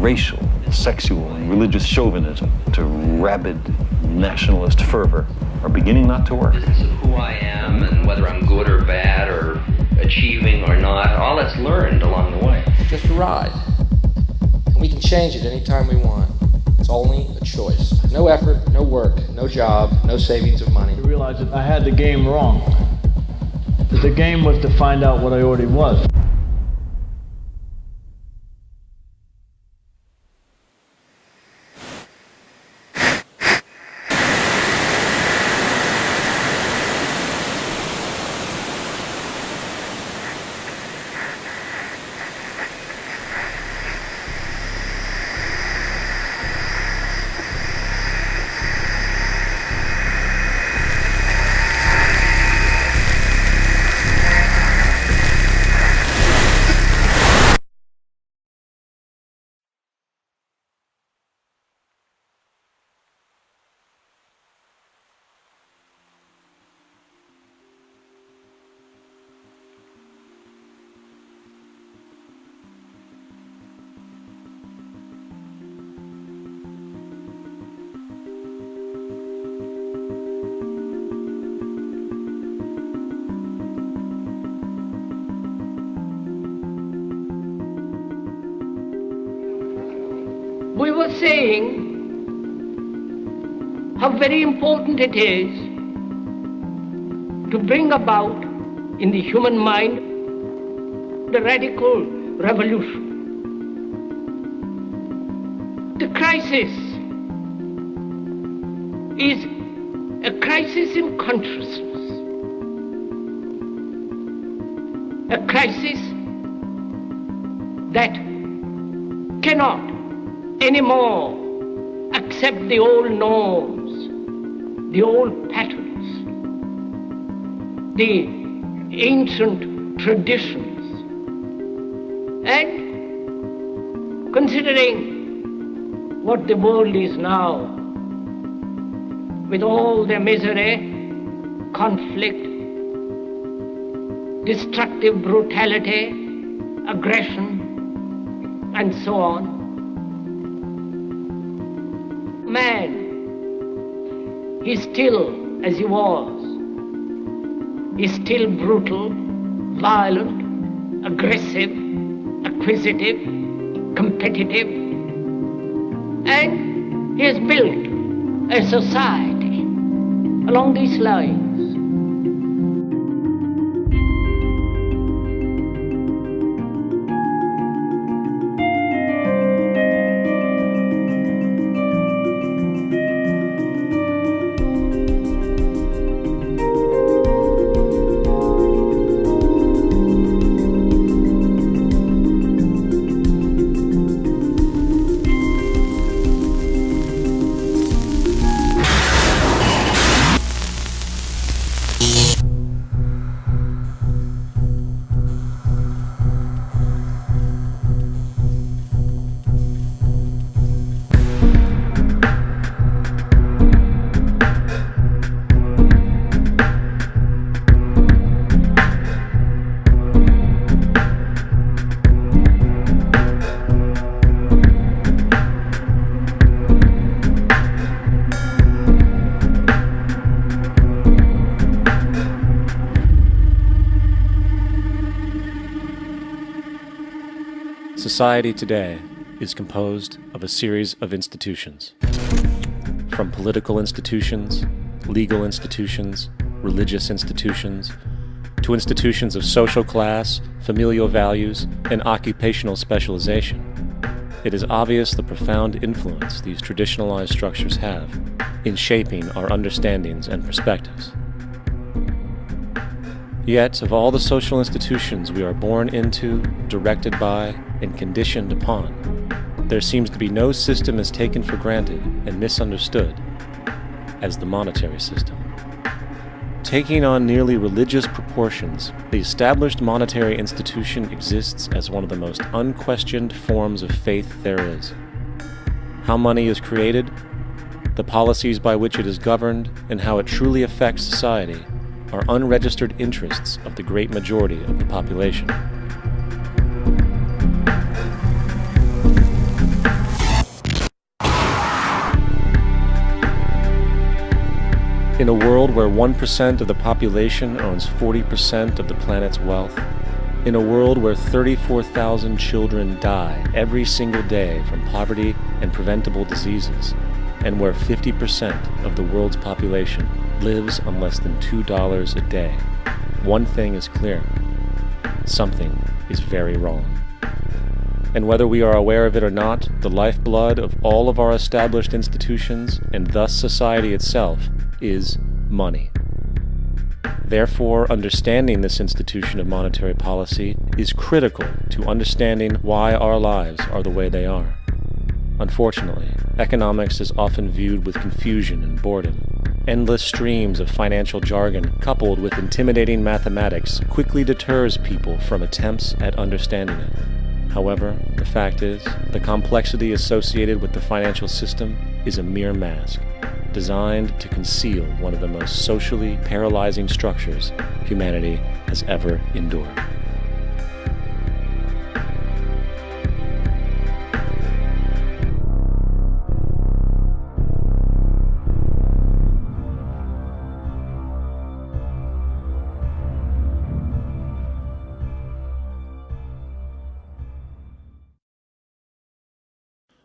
racial, sexual, and religious chauvinism to rabid nationalist fervor are beginning not to work. The business of who I am and whether I'm good or bad or achieving or not, all that's learned along the way. Just a ride. And we can change it anytime we want. It's only a choice. No effort, no work, no job, no savings of money. I realized that I had the game wrong. That the game was to find out what I already was. We were saying how very important it is to bring about in the human mind the radical revolution. The crisis is a crisis in consciousness, a crisis that cannot anymore accept the old norms, the old patterns, the ancient traditions. And considering what the world is now, with all their misery, conflict, destructive brutality, aggression, and so on, man is still as he was. He's still brutal, violent, aggressive, acquisitive, competitive, and he has built a society along these lines. Society today is composed of a series of institutions. From political institutions, legal institutions, religious institutions, to institutions of social class, familial values, and occupational specialization, it is obvious the profound influence these traditionalized structures have in shaping our understandings and perspectives. Yet, of all the social institutions we are born into, directed by, and conditioned upon, there seems to be no system as taken for granted and misunderstood as the monetary system. Taking on nearly religious proportions, the established monetary institution exists as one of the most unquestioned forms of faith there is. How money is created, the policies by which it is governed, and how it truly affects society are unregistered interests of the great majority of the population. In a world where 1% of the population owns 40% of the planet's wealth, in a world where 34,000 children die every single day from poverty and preventable diseases, and where 50% of the world's population lives on less than $2 a day, one thing is clear: something is very wrong. And whether we are aware of it or not, the lifeblood of all of our established institutions, and thus society itself, is money. Therefore, understanding this institution of monetary policy is critical to understanding why our lives are the way they are. Unfortunately, economics is often viewed with confusion and boredom. Endless streams of financial jargon coupled with intimidating mathematics quickly deters people from attempts at understanding it. However, the fact is, the complexity associated with the financial system is a mere mask, designed to conceal one of the most socially paralyzing structures humanity has ever endured.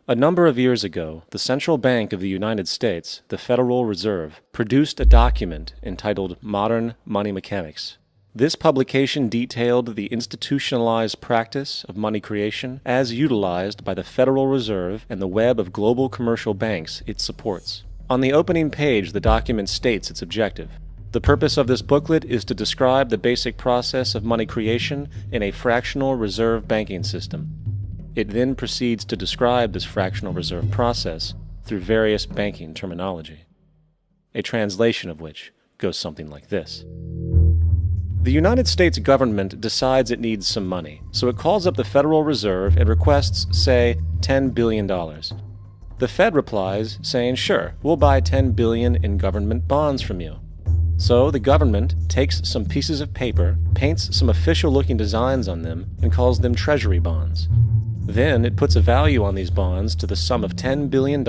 A number of years ago, the Central Bank of the United States, the Federal Reserve, produced a document entitled Modern Money Mechanics. This publication detailed the institutionalized practice of money creation as utilized by the Federal Reserve and the web of global commercial banks it supports. On the opening page, the document states its objective. The purpose of this booklet is to describe the basic process of money creation in a fractional reserve banking system. It then proceeds to describe this fractional reserve process through various banking terminology, a translation of which goes something like this. The United States government decides it needs some money, so it calls up the Federal Reserve and requests, say, $10 billion. The Fed replies, saying, sure, we'll buy $10 billion in government bonds from you. So the government takes some pieces of paper, paints some official-looking designs on them, and calls them treasury bonds. Then it puts a value on these bonds to the sum of $10 billion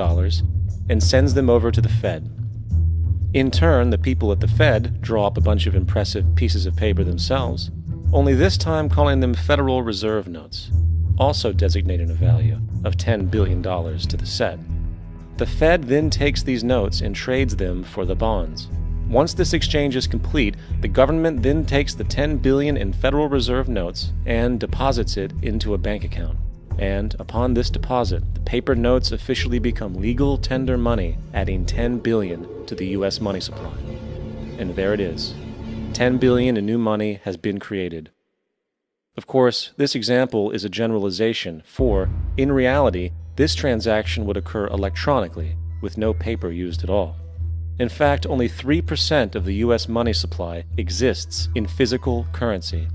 and sends them over to the Fed. In turn, the people at the Fed draw up a bunch of impressive pieces of paper themselves, only this time calling them Federal Reserve notes, also designating a value of $10 billion to the Fed. The Fed then takes these notes and trades them for the bonds. Once this exchange is complete, the government then takes the $10 billion in Federal Reserve notes and deposits it into a bank account. And upon this deposit, the paper notes officially become legal tender money, adding $10 billion to the U.S. money supply. And there it is. $10 billion in new money has been created. Of course, this example is a generalization, for, in reality, this transaction would occur electronically, with no paper used at all. In fact, only 3% of the U.S. money supply exists in physical currency.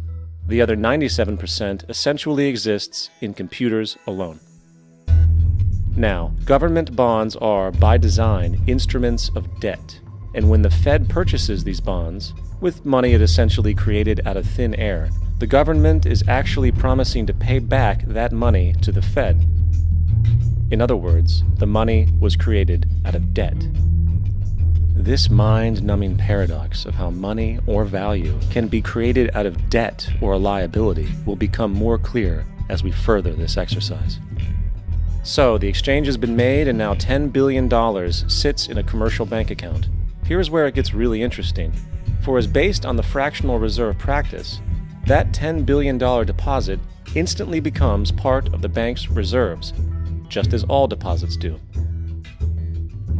The other 97% essentially exists in computers alone. Now, government bonds are, by design, instruments of debt, and when the Fed purchases these bonds, with money it essentially created out of thin air, the government is actually promising to pay back that money to the Fed. In other words, the money was created out of debt. This mind-numbing paradox of how money or value can be created out of debt or a liability will become more clear as we further this exercise. So, the exchange has been made and now $10 billion sits in a commercial bank account. Here's where it gets really interesting. For as based on the fractional reserve practice, that $10 billion deposit instantly becomes part of the bank's reserves, just as all deposits do.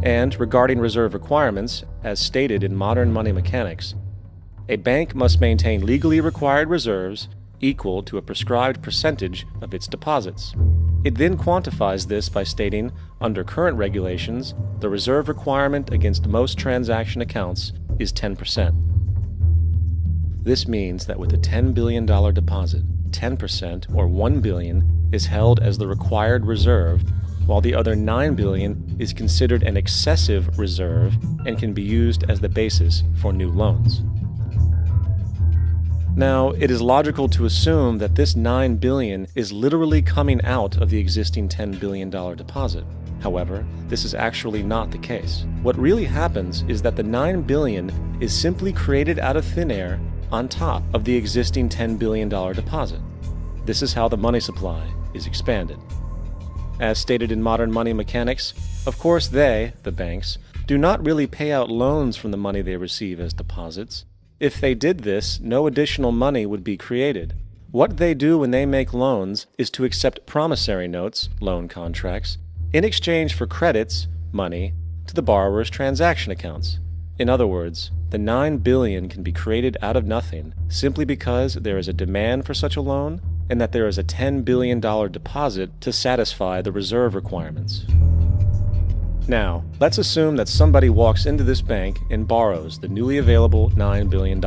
And regarding reserve requirements, as stated in Modern Money Mechanics, a bank must maintain legally required reserves equal to a prescribed percentage of its deposits. It then quantifies this by stating, under current regulations, the reserve requirement against most transaction accounts is 10%. This means that with a $10 billion deposit, 10%, or $1 billion, is held as the required reserve, while the other $9 billion is considered an excessive reserve and can be used as the basis for new loans. Now, it is logical to assume that this $9 billion is literally coming out of the existing $10 billion deposit, However, this is actually not the case. What really happens is that the $9 billion is simply created out of thin air on top of the existing $10 billion deposit. This is how the money supply is expanded. As stated in modern money mechanics, of course they, the banks, do not really pay out loans from the money they receive as deposits. If they did this, no additional money would be created. What they do when they make loans is to accept promissory notes, loan contracts, in exchange for credits, money, to the borrower's transaction accounts. In other words, the $9 billion can be created out of nothing simply because there is a demand for such a loan and that there is a $10 billion deposit to satisfy the reserve requirements. Now, let's assume that somebody walks into this bank and borrows the newly available $9 billion.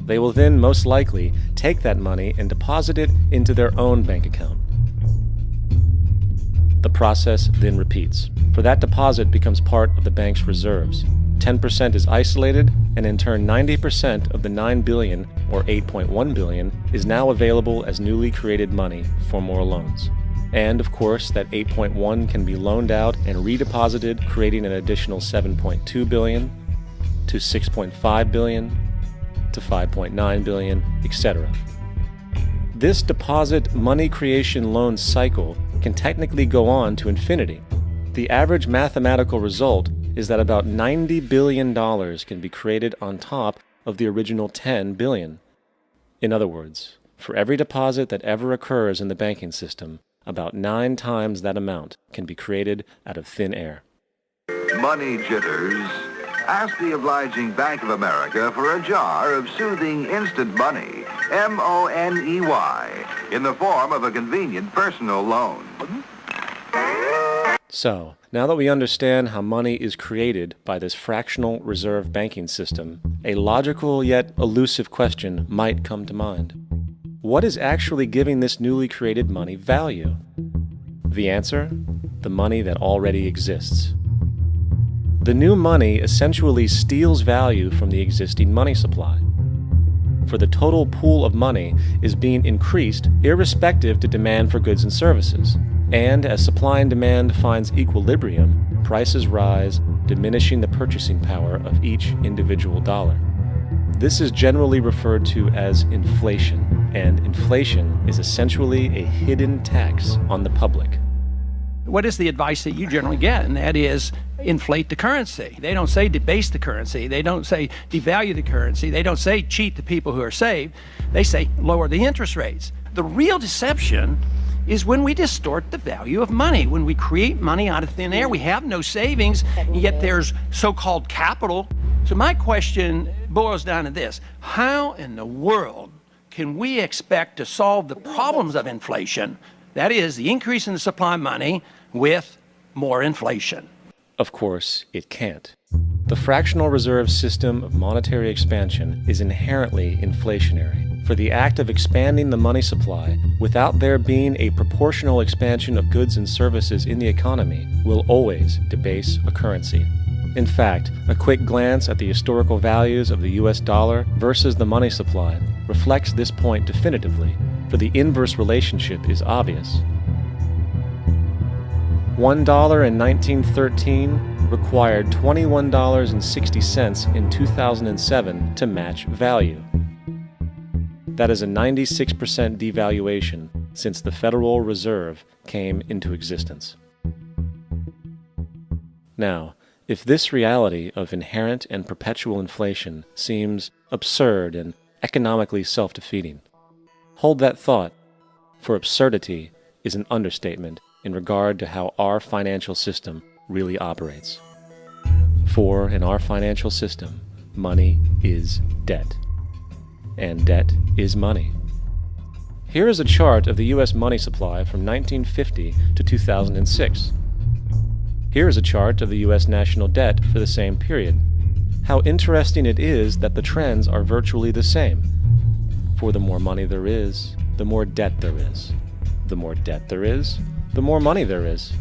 They will then most likely take that money and deposit it into their own bank account. The process then repeats, for that deposit becomes part of the bank's reserves. 10% is isolated, and in turn 90% of the $9 billion, or $8.1 billion, is now available as newly created money for more loans. And of course, that 8.1 can be loaned out and redeposited, creating an additional 7.2 billion, to 6.5 billion, to 5.9 billion, etc. This deposit money creation loan cycle can technically go on to infinity. The average mathematical result is that about $90 billion can be created on top of the original $10 billion. In other words, for every deposit that ever occurs in the banking system, about 9 times that amount can be created out of thin air. Money jitters? Ask the obliging Bank of America for a jar of soothing instant money, M-O-N-E-Y, in the form of a convenient personal loan. So, now that we understand how money is created by this fractional reserve banking system, a logical yet elusive question might come to mind. What is actually giving this newly created money value? The answer? The money that already exists. The new money essentially steals value from the existing money supply. For the total pool of money is being increased irrespective to demand for goods and services. And as supply and demand finds equilibrium, prices rise, diminishing the purchasing power of each individual dollar. This is generally referred to as inflation, and inflation is essentially a hidden tax on the public. What is the advice that you generally get? And that is inflate the currency. They don't say debase the currency. They don't say devalue the currency. They don't say cheat the people who are saved. They say lower the interest rates. The real deception is when we distort the value of money. When we create money out of thin air, we have no savings, and yet there's so-called capital. So my question boils down to this: how in the world can we expect to solve the problems of inflation, that is, the increase in the supply of money, with more inflation? Of course, it can't. The fractional reserve system of monetary expansion is inherently inflationary. For the act of expanding the money supply without there being a proportional expansion of goods and services in the economy will always debase a currency. In fact, a quick glance at the historical values of the US dollar versus the money supply reflects this point definitively, for the inverse relationship is obvious. $1 in 1913 required $21.60 in 2007 to match value. That is a 96% devaluation since the Federal Reserve came into existence. Now, if this reality of inherent and perpetual inflation seems absurd and economically self-defeating, hold that thought, for absurdity is an understatement in regard to how our financial system really operates. For in our financial system, money is debt. And debt is money. Here is a chart of the U.S. money supply from 1950 to 2006. Here is a chart of the U.S. national debt for the same period. How interesting it is that the trends are virtually the same. For the more money there is, the more debt there is. The more debt there is, the more money there is.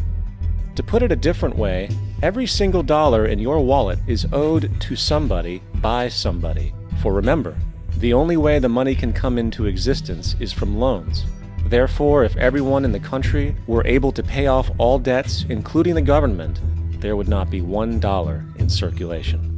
To put it a different way, every single dollar in your wallet is owed to somebody by somebody. For remember, the only way the money can come into existence is from loans. Therefore, if everyone in the country were able to pay off all debts, including the government, there would not be $1 in circulation.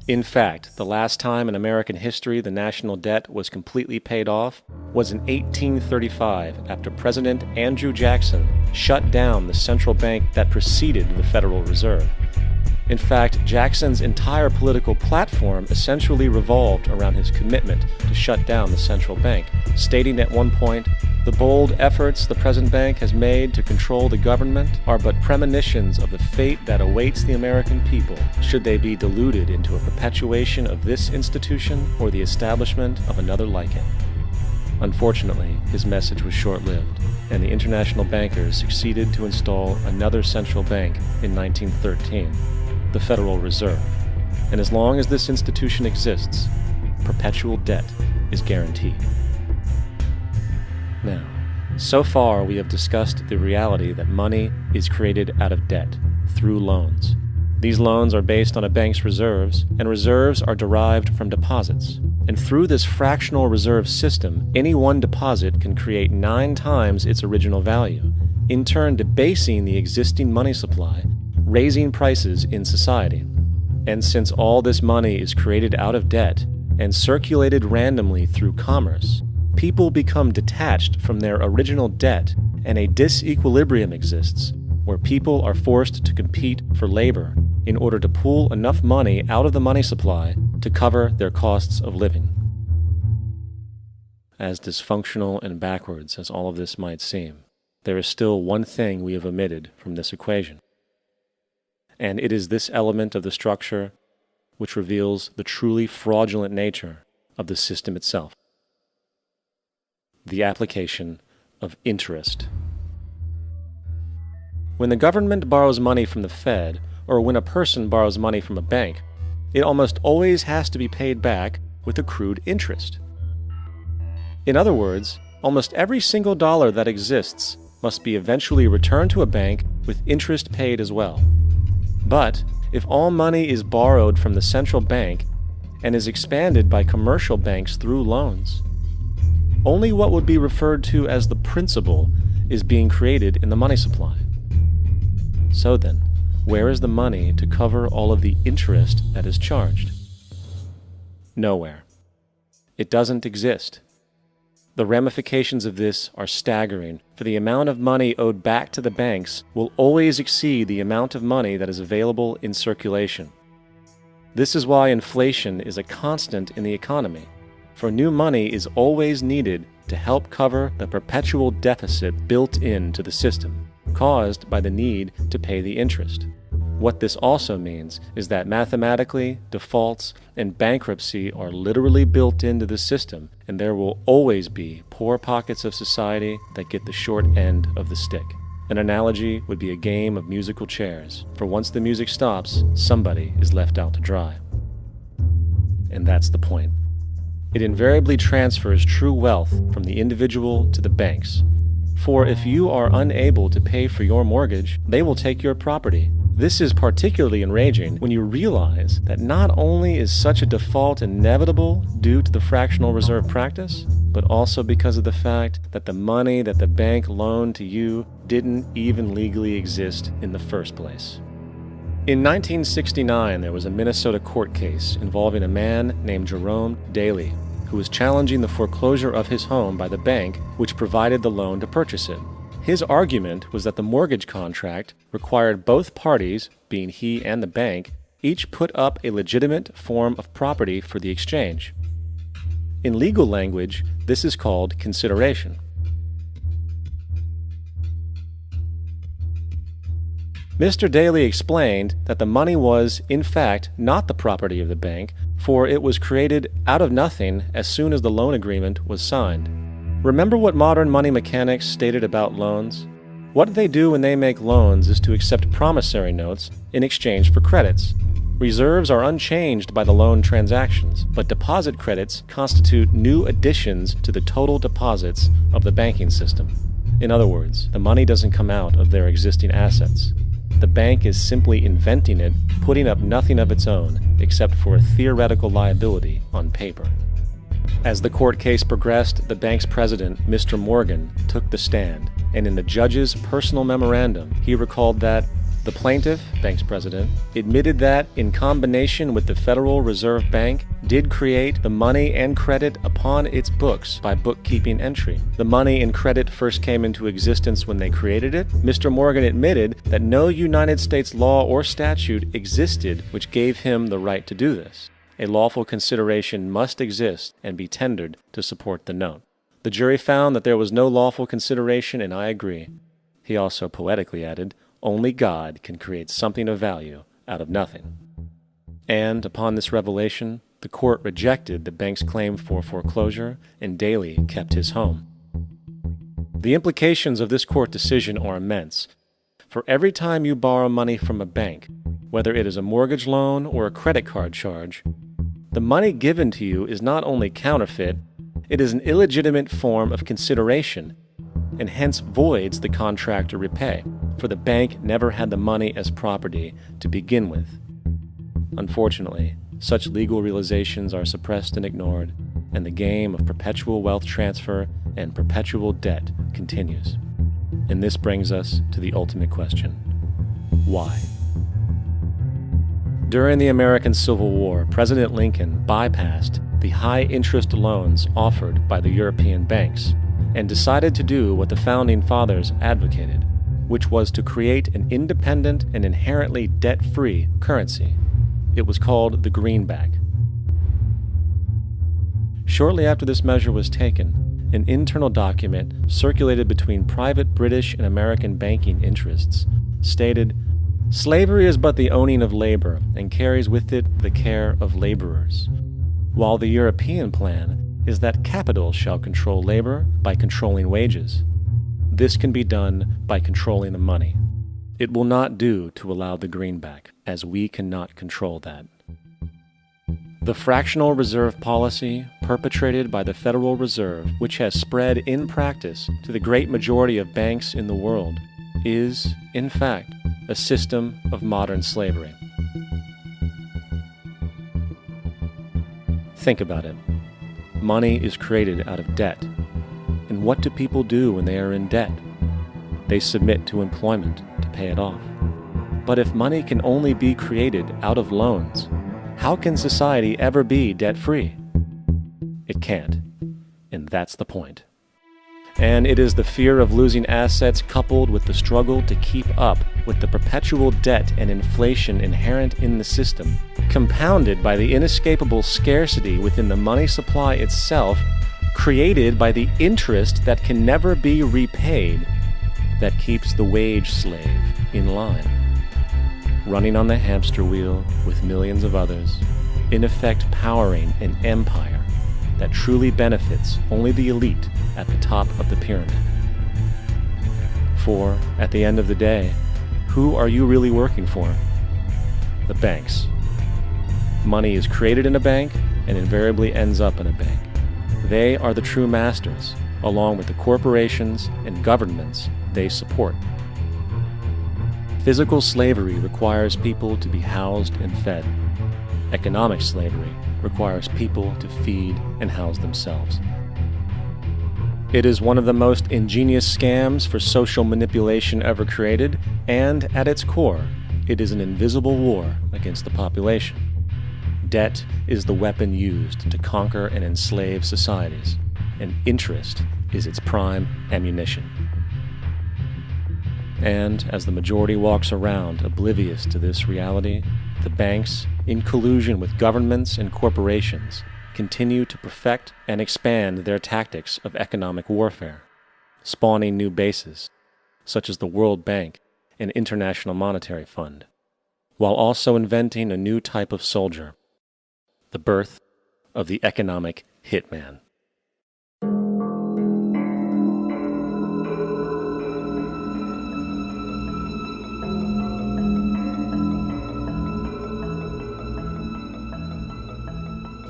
In fact, the last time in American history the national debt was completely paid off was in 1835 after President Andrew Jackson shut down the central bank that preceded the Federal Reserve. In fact, Jackson's entire political platform essentially revolved around his commitment to shut down the central bank, stating at one point, "The bold efforts the present bank has made to control the government are but premonitions of the fate that awaits the American people should they be deluded into a perpetuation of this institution or the establishment of another like it." Unfortunately, his message was short-lived, and the international bankers succeeded to install another central bank in 1913, the Federal Reserve. And as long as this institution exists, perpetual debt is guaranteed. Now, so far we have discussed the reality that money is created out of debt, through loans. These loans are based on a bank's reserves, and reserves are derived from deposits. And through this fractional reserve system, any one deposit can create 9 times its original value, in turn debasing the existing money supply, raising prices in society. And since all this money is created out of debt and circulated randomly through commerce, people become detached from their original debt, and a disequilibrium exists where people are forced to compete for labor in order to pool enough money out of the money supply to cover their costs of living. As dysfunctional and backwards as all of this might seem, there is still one thing we have omitted from this equation. And it is this element of the structure which reveals the truly fraudulent nature of the system itself: the application of interest. When the government borrows money from the Fed, or when a person borrows money from a bank, it almost always has to be paid back with accrued interest. In other words, almost every single dollar that exists must be eventually returned to a bank with interest paid as well. But if all money is borrowed from the central bank and is expanded by commercial banks through loans, only what would be referred to as the principal is being created in the money supply. So then, where is the money to cover all of the interest that is charged? Nowhere. It doesn't exist. The ramifications of this are staggering, for the amount of money owed back to the banks will always exceed the amount of money that is available in circulation. This is why inflation is a constant in the economy, for new money is always needed to help cover the perpetual deficit built into the system, caused by the need to pay the interest. What this also means is that mathematically, defaults and bankruptcy are literally built into the system, and there will always be poor pockets of society that get the short end of the stick. An analogy would be a game of musical chairs, for once the music stops, somebody is left out to dry. And that's the point. It invariably transfers true wealth from the individual to the banks. For if you are unable to pay for your mortgage, they will take your property. This is particularly enraging when you realize that not only is such a default inevitable due to the fractional reserve practice, but also because of the fact that the money that the bank loaned to you didn't even legally exist in the first place. In 1969, there was a Minnesota court case involving a man named Jerome Daley, who was challenging the foreclosure of his home by the bank which provided the loan to purchase it. His argument was that the mortgage contract required both parties, being he and the bank, each put up a legitimate form of property for the exchange. In legal language, this is called consideration. Mr. Daley explained that the money was, in fact, not the property of the bank, for it was created out of nothing as soon as the loan agreement was signed. Remember what modern money mechanics stated about loans? What they do when they make loans is to accept promissory notes in exchange for credits. Reserves are unchanged by the loan transactions, but deposit credits constitute new additions to the total deposits of the banking system. In other words, the money doesn't come out of their existing assets. the bank is simply inventing it, putting up nothing of its own except for a theoretical liability on paper. As the court case progressed, the bank's president, Mr. Morgan, took the stand, and in the judge's personal memorandum, he recalled that the plaintiff, bank's president, admitted that, in combination with the Federal Reserve Bank, did create the money and credit upon its books by bookkeeping entry. The money and credit first came into existence when they created it. Mr. Morgan admitted that no United States law or statute existed which gave him the right to do this. A lawful consideration must exist and be tendered to support the note. The jury found that there was no lawful consideration, and I agree. He also poetically added, "Only God can create something of value out of nothing." And upon this revelation, the court rejected the bank's claim for foreclosure, and Daley kept his home. The implications of this court decision are immense. For every time you borrow money from a bank, whether it is a mortgage loan or a credit card charge, the money given to you is not only counterfeit, it is an illegitimate form of consideration, and hence voids the contract to repay, for the bank never had the money as property to begin with. Unfortunately, such legal realizations are suppressed and ignored, and the game of perpetual wealth transfer and perpetual debt continues. And this brings us to the ultimate question: why? During the American Civil War, President Lincoln bypassed the high-interest loans offered by the European banks and decided to do what the Founding Fathers advocated, which was to create an independent and inherently debt-free currency. It was called the greenback. Shortly after this measure was taken, an internal document circulated between private British and American banking interests stated, "Slavery is but the owning of labor, and carries with it the care of laborers, while the European plan is that capital shall control labor by controlling wages. This can be done by controlling the money. It will not do to allow the greenback, as we cannot control that." The fractional reserve policy perpetrated by the Federal Reserve, which has spread in practice to the great majority of banks in the world, is, in fact, a system of modern slavery. Think about it. Money is created out of debt. And what do people do when they are in debt? They submit to employment to pay it off. But if money can only be created out of loans, how can society ever be debt-free? It can't. And that's the point. And it is the fear of losing assets coupled with the struggle to keep up with the perpetual debt and inflation inherent in the system, compounded by the inescapable scarcity within the money supply itself, created by the interest that can never be repaid, that keeps the wage slave in line, running on the hamster wheel with millions of others, in effect powering an empire that truly benefits only the elite at the top of the pyramid. For, at the end of the day, who are you really working for? The banks. Money is created in a bank and invariably ends up in a bank. They are the true masters, along with the corporations and governments they support. Physical slavery requires people to be housed and fed. Economic slavery requires people to feed and house themselves. It is one of the most ingenious scams for social manipulation ever created, and at its core, it is an invisible war against the population. Debt is the weapon used to conquer and enslave societies, and interest is its prime ammunition. And as the majority walks around oblivious to this reality, the banks, in collusion with governments and corporations, continue to perfect and expand their tactics of economic warfare, spawning new bases, such as the World Bank and International Monetary Fund, while also inventing a new type of soldier, the birth of the economic hitman.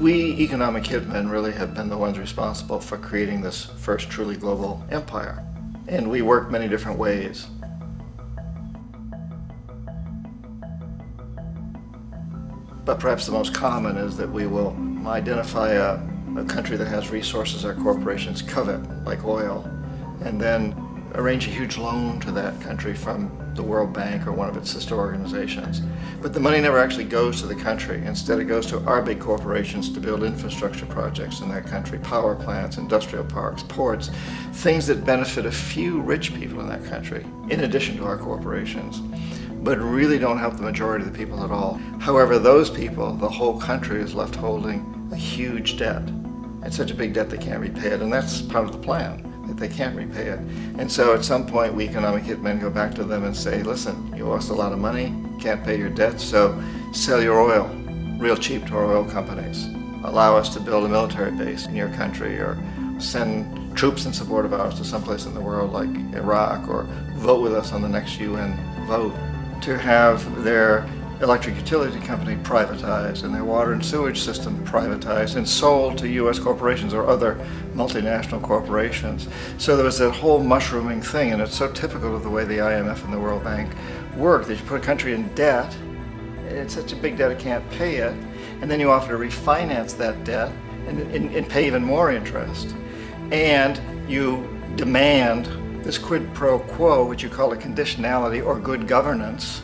We economic hitmen really have been the ones responsible for creating this first truly global empire. And we work many different ways. But perhaps the most common is that we will identify a country that has resources our corporations covet, like oil, and then arrange a huge loan to that country from the World Bank or one of its sister organizations. But the money never actually goes to the country. Instead, it goes to our big corporations to build infrastructure projects in that country, power plants, industrial parks, ports, things that benefit a few rich people in that country, in addition to our corporations, but really don't help the majority of the people at all. However, those people, the whole country is left holding a huge debt. It's such a big debt they can't repay it, and that's part of the plan, that they can't repay it. And so at some point, we economic hitmen go back to them and say, listen, you owe us a lot of money, can't pay your debt, so sell your oil real cheap to our oil companies. Allow us to build a military base in your country, or send troops in support of ours to someplace in the world like Iraq, or vote with us on the next UN vote. To have their electric utility company privatized and their water and sewage system privatized and sold to U.S. corporations or other multinational corporations. So there was that whole mushrooming thing, and it's so typical of the way the IMF and the World Bank work, that you put a country in debt, it's such a big debt it can't pay it, and then you offer to refinance that debt and pay even more interest. And you demand this quid pro quo, which you call a conditionality or good governance,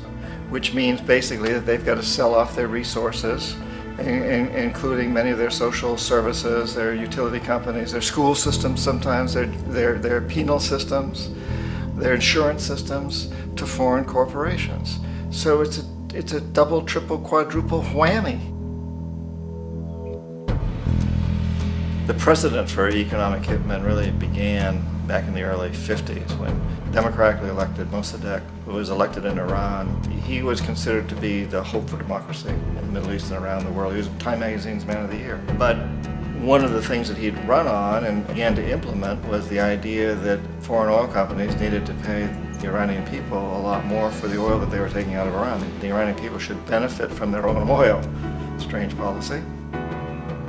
which means basically that they've got to sell off their resources, including many of their social services, their utility companies, their school systems sometimes, their penal systems, their insurance systems, to foreign corporations. So it's a double, triple, quadruple whammy. The precedent for economic hitmen really began back in the early 50s when democratically elected Mossadegh, who was elected in Iran, he was considered to be the hope for democracy in the Middle East and around the world. He was Time Magazine's Man of the Year. But one of the things that he'd run on and began to implement was the idea that foreign oil companies needed to pay the Iranian people a lot more for the oil that they were taking out of Iran. The Iranian people should benefit from their own oil. Strange policy.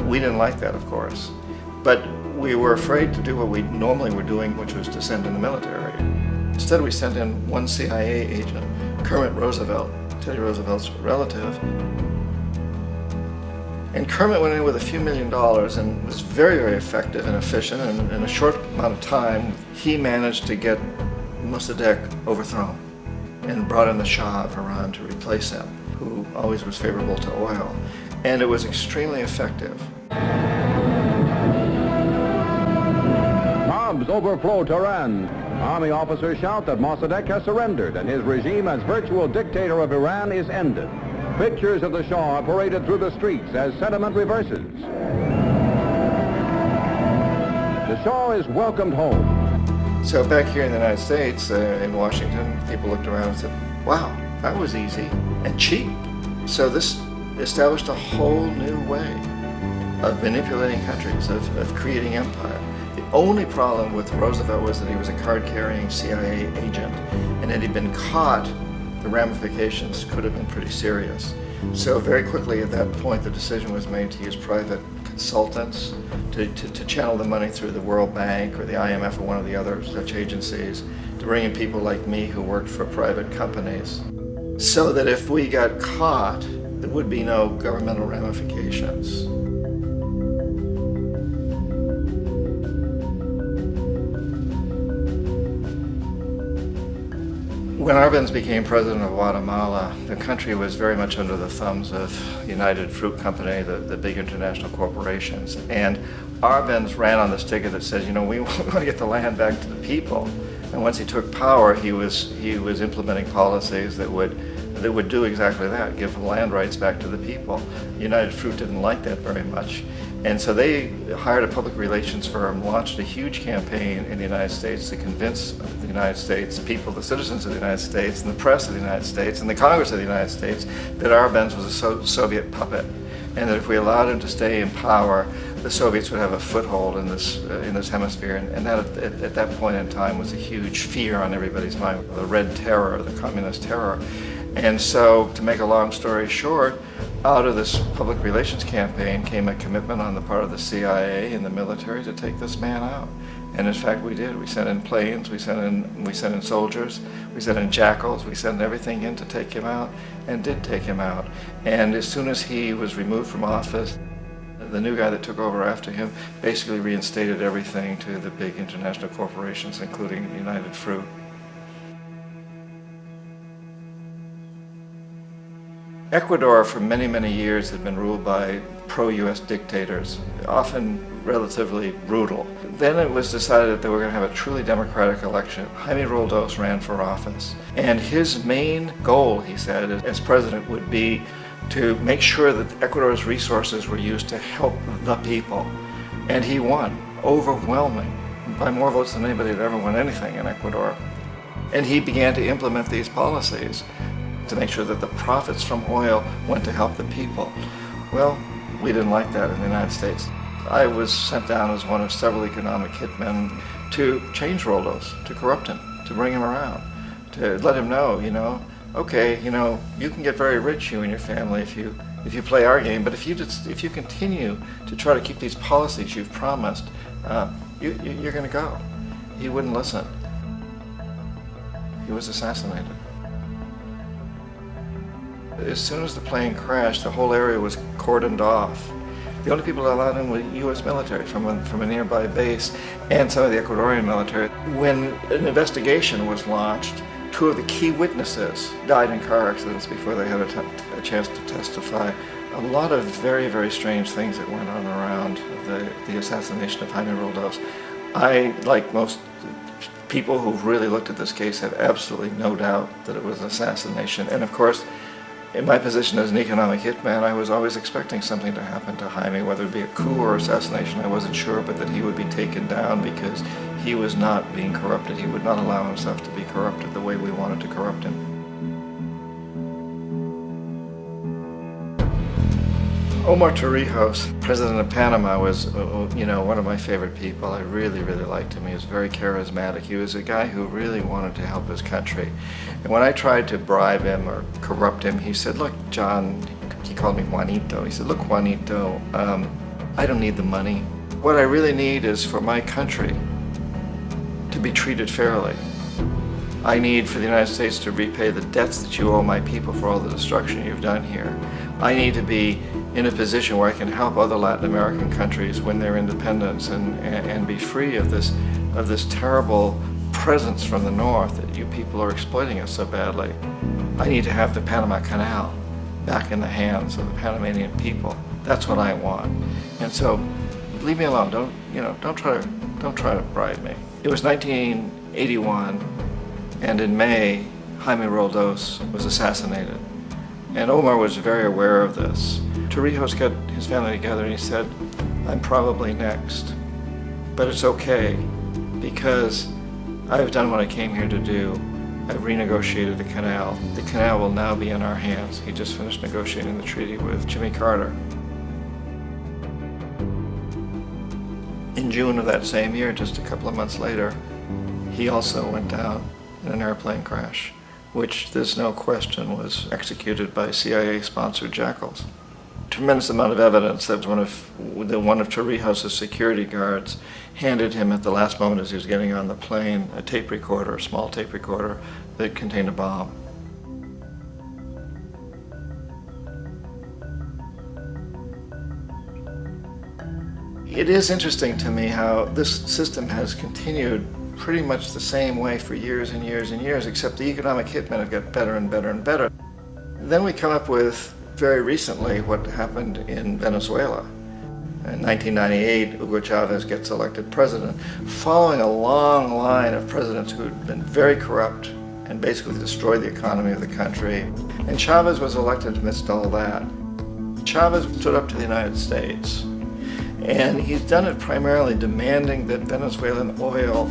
We didn't like that, of course. But we were afraid to do what we normally were doing, which was to send in the military. Instead, we sent in one CIA agent, Kermit Roosevelt, Teddy Roosevelt's relative. And Kermit went in with a few $1 million and was very, very effective and efficient. And in a short amount of time, he managed to get Mossadegh overthrown and brought in the Shah of Iran to replace him, who always was favorable to oil. And it was extremely effective. Bombs overflow Tehran. Army officers shout that Mossadegh has surrendered and his regime as virtual dictator of Iran is ended. Pictures of the Shah are paraded through the streets as sentiment reverses. The Shah is welcomed home. So back here in the United States, in Washington, people looked around and said, wow, that was easy and cheap. So this established a whole new way of manipulating countries, of creating empire. The only problem with Roosevelt was that he was a card-carrying CIA agent, and had he been caught, the ramifications could have been pretty serious. So very quickly at that point, the decision was made to use private consultants to channel the money through the World Bank or the IMF or one of the other such agencies, to bring in people like me who worked for private companies, so that if we got caught, there would be no governmental ramifications. When Arbenz became president of Guatemala, the country was very much under the thumbs of United Fruit Company, the big international corporations. And Arbenz ran on this ticket that says, you know, we want to get the land back to the people. And once he took power, he was implementing policies that would do exactly that, give land rights back to the people. United Fruit didn't like that very much. And so they hired a public relations firm, launched a huge campaign in the United States to convince the United States people, the citizens of the United States, and the press of the United States, and the Congress of the United States, that Arbenz was a Soviet puppet, and that if we allowed him to stay in power, the Soviets would have a foothold in this hemisphere. And that, at that point in time, was a huge fear on everybody's mind, the Red Terror, the Communist Terror. And so, to make a long story short, Out of this public relations campaign came a commitment on the part of the CIA and the military to take this man out. And in fact, we did. We sent in planes, we sent in soldiers, we sent in jackals, we sent everything in to take him out, and did take him out. And as soon as he was removed from office, the new guy that took over after him basically reinstated everything to the big international corporations, including United Fruit. Ecuador for many, many years had been ruled by pro-US dictators, often relatively brutal. Then it was decided that they were going to have a truly democratic election. Jaime Roldos ran for office, and his main goal, he said, as president would be to make sure that Ecuador's resources were used to help the people. And he won, overwhelming, by more votes than anybody had ever won anything in Ecuador. And he began to implement these policies to make sure that the profits from oil went to help the people. Well, we didn't like that in the United States. I was sent down as one of several economic hitmen to change Roldos, to corrupt him, to bring him around, to let him know, okay, you can get very rich, you and your family, if you play our game, but if you continue to try to keep these policies you've promised, you're going to go. He wouldn't listen. He was assassinated. As soon as the plane crashed, the whole area was cordoned off. The only people allowed in were U.S. military from a nearby base and some of the Ecuadorian military. When an investigation was launched, 2 of the key witnesses died in car accidents before they had a chance to testify. A lot of very, very strange things that went on around the assassination of Jaime Roldos. I, like most people who've really looked at this case, have absolutely no doubt that it was an assassination. And of course, in my position as an economic hitman, I was always expecting something to happen to Jaime, whether it be a coup or assassination, I wasn't sure, but that he would be taken down because he was not being corrupted. He would not allow himself to be corrupted the way we wanted to corrupt him. Omar Torrijos, president of Panama, was one of my favorite people. I really, really liked him. He was very charismatic. He was a guy who really wanted to help his country. And when I tried to bribe him or corrupt him, he said, look, John, he called me Juanito. He said, look, Juanito, I don't need the money. What I really need is for my country to be treated fairly. I need for the United States to repay the debts that you owe my people for all the destruction you've done here. I need to be in a position where I can help other Latin American countries win their independence and be free of this terrible presence from the north that you people are exploiting us so badly. I need to have the Panama Canal back in the hands of the Panamanian people. That's what I want. And so, leave me alone. Don't try to bribe me. It was 1981, and in May, Jaime Roldos was assassinated. And Omar was very aware of this. Torrijos got his family together and he said, I'm probably next, but it's okay because I've done what I came here to do. I've renegotiated the canal. The canal will now be in our hands. He just finished negotiating the treaty with Jimmy Carter. In June of that same year, just a couple of months later, he also went down in an airplane crash, which there's no question was executed by CIA-sponsored jackals. Tremendous amount of evidence that one of Torrijos' security guards handed him at the last moment as he was getting on the plane a tape recorder, a small tape recorder that contained a bomb. It is interesting to me how this system has continued pretty much the same way for years and years and years, except the economic hitmen have got better and better and better. Then we come up with, very recently, what happened in Venezuela. In 1998, Hugo Chavez gets elected president, following a long line of presidents who had been very corrupt and basically destroyed the economy of the country. And Chavez was elected amidst all that. Chavez stood up to the United States, and he's done it primarily demanding that Venezuelan oil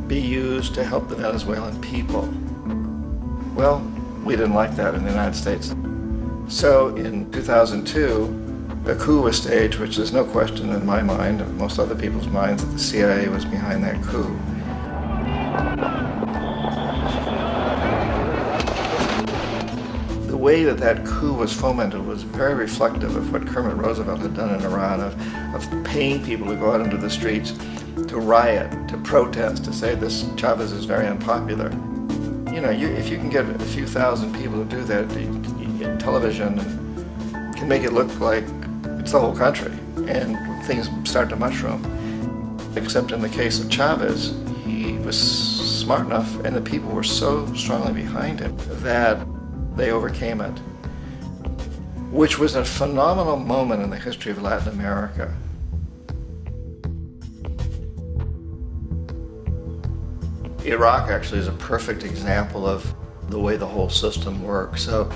be used to help the Venezuelan people. Well, we didn't like that in the United States. So in 2002, a coup was staged, which there's no question in my mind, and most other people's minds, that the CIA was behind that coup. The way that that coup was fomented was very reflective of what Kermit Roosevelt had done in Iran, of paying people to go out into the streets, to riot, to protest, to say this Chavez is very unpopular. You know, if you can get a few thousand people to do that, television can make it look like it's the whole country, and things start to mushroom. Except in the case of Chavez, he was smart enough, and the people were so strongly behind him that they overcame it, which was a phenomenal moment in the history of Latin America. Iraq actually is a perfect example of the way the whole system works. So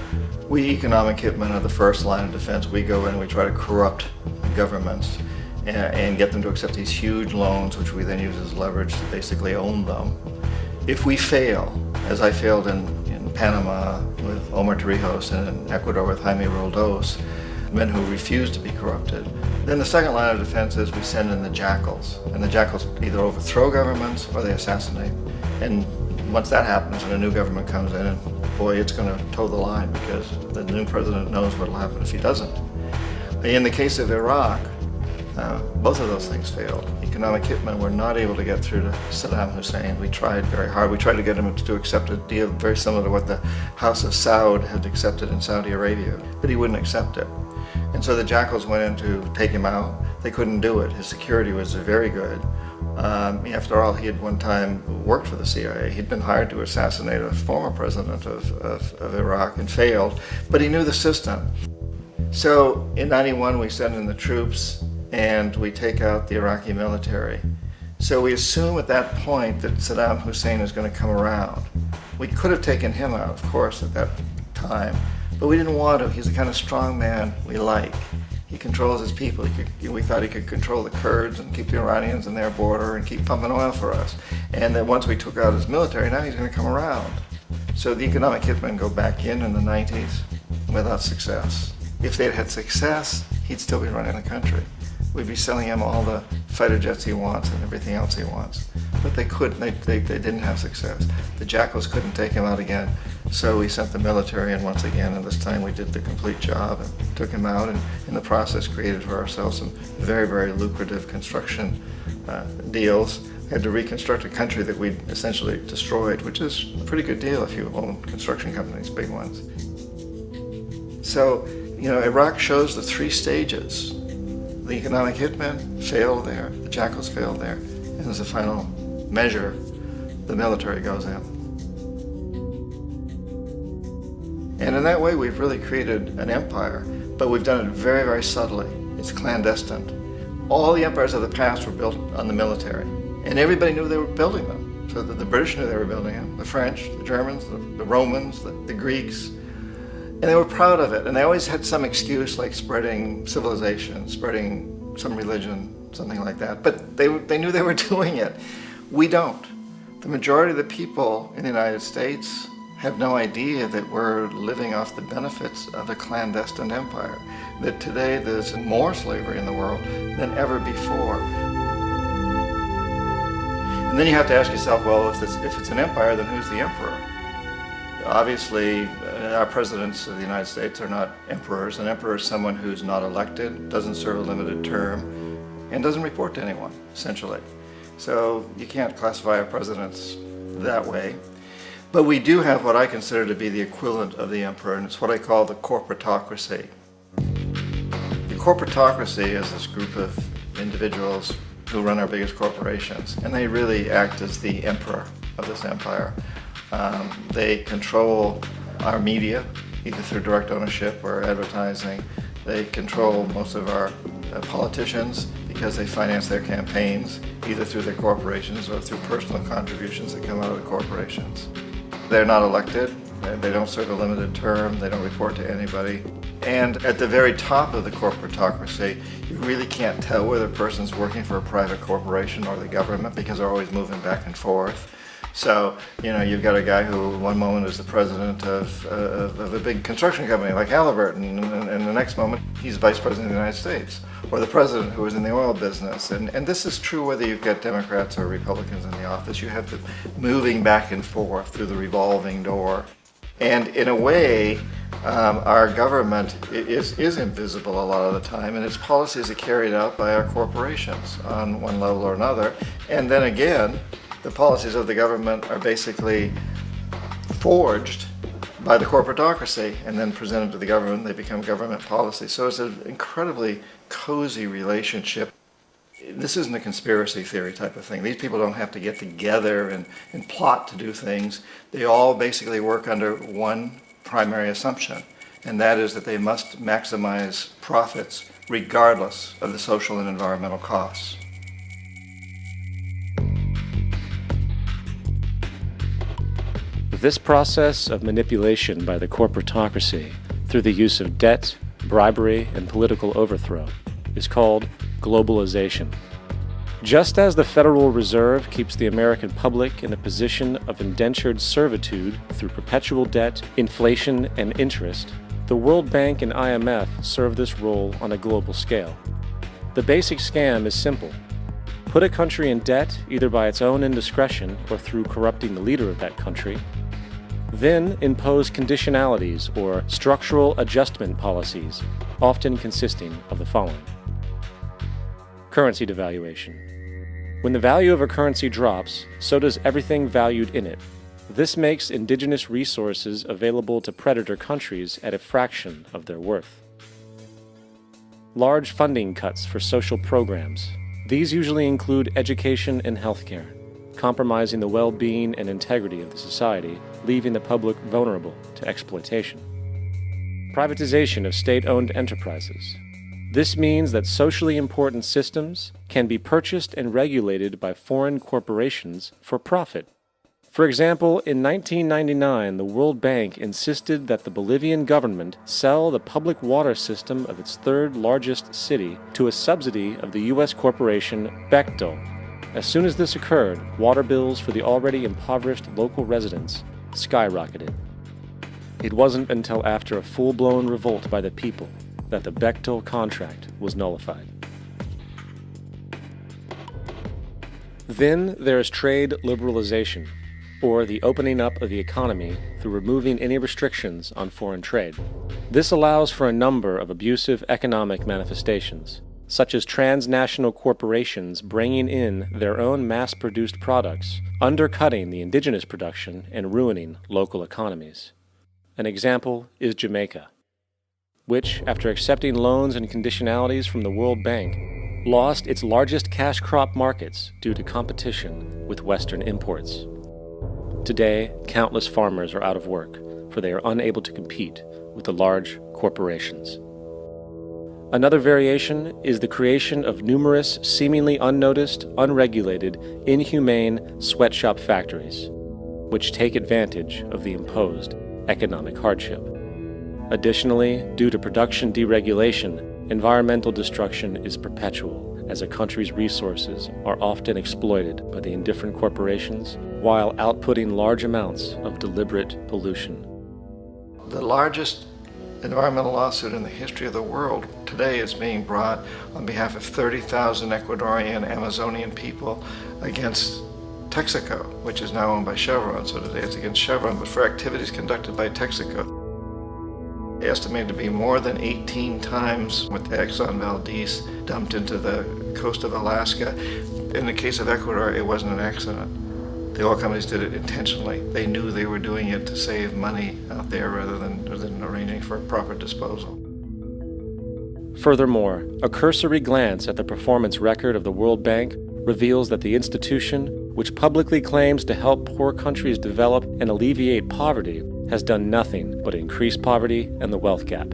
we economic hitmen are the first line of defense. We go in and we try to corrupt governments and get them to accept these huge loans, which we then use as leverage to basically own them. If we fail, as I failed in Panama with Omar Torrijos and in Ecuador with Jaime Roldos, men who refuse to be corrupted, then the second line of defense is we send in the jackals. And the jackals either overthrow governments or they assassinate. And once that happens and a new government comes in, and boy, it's going to toe the line because the new president knows what will happen if he doesn't. In the case of Iraq, both of those things failed. Economic hitmen were not able to get through to Saddam Hussein. We tried very hard. We tried to get him to accept a deal very similar to what the House of Saud had accepted in Saudi Arabia, but he wouldn't accept it. And so the jackals went in to take him out. They couldn't do it. His security was very good. After all, he had one time worked for the CIA. He'd been hired to assassinate a former president of Iraq and failed, but he knew the system. So in '91, we send in the troops and we take out the Iraqi military. So we assume at that point that Saddam Hussein is going to come around. We could have taken him out, of course, at that time, but we didn't want to. He's the kind of strong man we like. He controls his people. We thought he could control the Kurds and keep the Iranians in their border and keep pumping oil for us. And then once we took out his military, now he's going to come around. So the economic hitmen go back in the 90s without success. If they'd had success, he'd still be running the country. We'd be selling him all the fighter jets he wants and everything else he wants. But they couldn't, they didn't have success. The jackals couldn't take him out again, so we sent the military in once again, and this time we did the complete job and took him out, and in the process created for ourselves some very, very lucrative construction deals. We had to reconstruct a country that we'd essentially destroyed, which is a pretty good deal if you own construction companies, big ones. So, you know, Iraq shows the three stages. The economic hitmen failed there, the jackals failed there, and as a final measure, the military goes in. And in that way, we've really created an empire, but we've done it very, very subtly. It's clandestine. All the empires of the past were built on the military, and everybody knew they were building them. So that the British knew they were building them, the French, the Germans, the Romans, the Greeks. And they were proud of it, and they always had some excuse like spreading civilization, spreading some religion, something like that. But they knew they were doing it. We don't. The majority of the people in the United States have no idea that we're living off the benefits of a clandestine empire, that today there's more slavery in the world than ever before. And then you have to ask yourself, well, if it's an empire, then who's the emperor? Obviously, our presidents of the United States are not emperors. An emperor is someone who's not elected, doesn't serve a limited term, and doesn't report to anyone, essentially. So you can't classify our presidents that way. But we do have what I consider to be the equivalent of the emperor, and it's what I call the corporatocracy. The corporatocracy is this group of individuals who run our biggest corporations, and they really act as the emperor of this empire. They control our media, either through direct ownership or advertising. They control most of our politicians because they finance their campaigns, either through their corporations or through personal contributions that come out of the corporations. They're not elected, they don't serve a limited term, they don't report to anybody. And at the very top of the corporatocracy, you really can't tell whether a person's working for a private corporation or the government because they're always moving back and forth. So, you know, you've got a guy who one moment is the president of a big construction company like Halliburton, and the next moment he's vice president of the United States, or the president who is in the oil business. And this is true whether you've got Democrats or Republicans in the office. You have the moving back and forth through the revolving door. And in a way, our government is invisible a lot of the time, and its policies are carried out by our corporations on one level or another. And then again, the policies of the government are basically forged by the corporatocracy and then presented to the government. They become government policy. So it's an incredibly cozy relationship. This isn't a conspiracy theory type of thing. These people don't have to get together and plot to do things. They all basically work under one primary assumption, and that is that they must maximize profits regardless of the social and environmental costs. This process of manipulation by the corporatocracy through the use of debt, bribery, and political overthrow is called globalization. Just as the Federal Reserve keeps the American public in a position of indentured servitude through perpetual debt, inflation, and interest, the World Bank and IMF serve this role on a global scale. The basic scam is simple. Put a country in debt either by its own indiscretion or through corrupting the leader of that country, then impose conditionalities or structural adjustment policies, often consisting of the following. Currency devaluation. When the value of a currency drops, so does everything valued in it. This makes indigenous resources available to predator countries at a fraction of their worth. Large funding cuts for social programs. These usually include education and healthcare, compromising the well-being and integrity of the society, leaving the public vulnerable to exploitation. Privatization of state-owned enterprises. This means that socially important systems can be purchased and regulated by foreign corporations for profit. For example, in 1999, the World Bank insisted that the Bolivian government sell the public water system of its third largest city to a subsidy of the U.S. corporation Bechtel. As soon as this occurred, water bills for the already impoverished local residents skyrocketed. It wasn't until after a full-blown revolt by the people that the Bechtel contract was nullified. Then there is trade liberalization, or the opening up of the economy through removing any restrictions on foreign trade. This allows for a number of abusive economic manifestations, such as transnational corporations bringing in their own mass-produced products, undercutting the indigenous production and ruining local economies. An example is Jamaica, which, after accepting loans and conditionalities from the World Bank, lost its largest cash crop markets due to competition with Western imports. Today, countless farmers are out of work, for they are unable to compete with the large corporations. Another variation is the creation of numerous seemingly unnoticed, unregulated, inhumane sweatshop factories, which take advantage of the imposed economic hardship. Additionally, due to production deregulation, environmental destruction is perpetual, as a country's resources are often exploited by the indifferent corporations while outputting large amounts of deliberate pollution. The largest environmental lawsuit in the history of the world today is being brought on behalf of 30,000 Ecuadorian Amazonian people against Texaco, which is now owned by Chevron. So today it's against Chevron, but for activities conducted by Texaco. Estimated to be more than 18 times what the Exxon Valdez dumped into the coast of Alaska. In the case of Ecuador, it wasn't an accident. The oil companies did it intentionally. They knew they were doing it to save money out there rather than arranging for proper disposal. Furthermore, a cursory glance at the performance record of the World Bank reveals that the institution, which publicly claims to help poor countries develop and alleviate poverty, has done nothing but increase poverty and the wealth gap,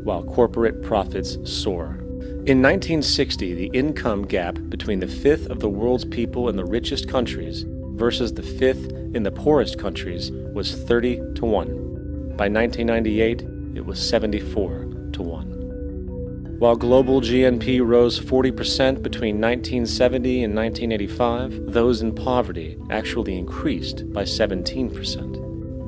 while corporate profits soar. In 1960, the income gap between the fifth of the world's people in the richest countries versus the fifth in the poorest countries was 30 to 1. By 1998, it was 74 to 1. While global GNP rose 40% between 1970 and 1985, those in poverty actually increased by 17%.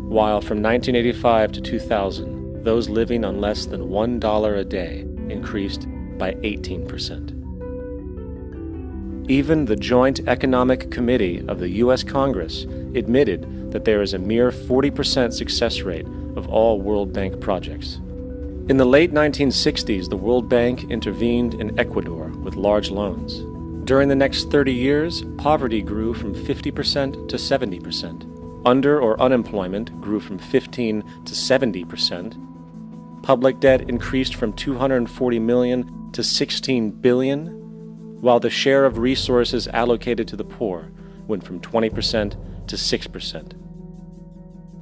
While from 1985 to 2000, those living on less than $1 a day increased by 18%. Even the Joint Economic Committee of the U.S. Congress admitted that there is a mere 40% success rate of all World Bank projects. In the late 1960s, the World Bank intervened in Ecuador with large loans. During the next 30 years, poverty grew from 50% to 70%. Under or unemployment grew from 15 to 70%. Public debt increased from 240 million to 16 billion, while the share of resources allocated to the poor went from 20% to 6%.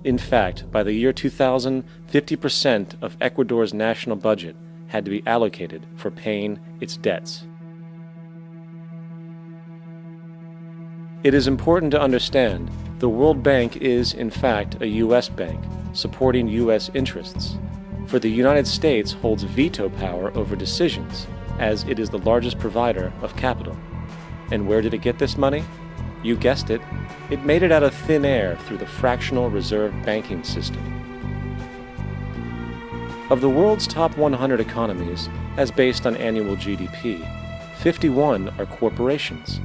In fact, by the year 2000, 50% of Ecuador's national budget had to be allocated for paying its debts. It is important to understand the World Bank is, in fact, a U.S. bank, supporting U.S. interests. For the United States holds veto power over decisions, as it is the largest provider of capital. And where did it get this money? You guessed it. It made it out of thin air through the fractional reserve banking system. Of the world's top 100 economies, as based on annual GDP, 51 are corporations,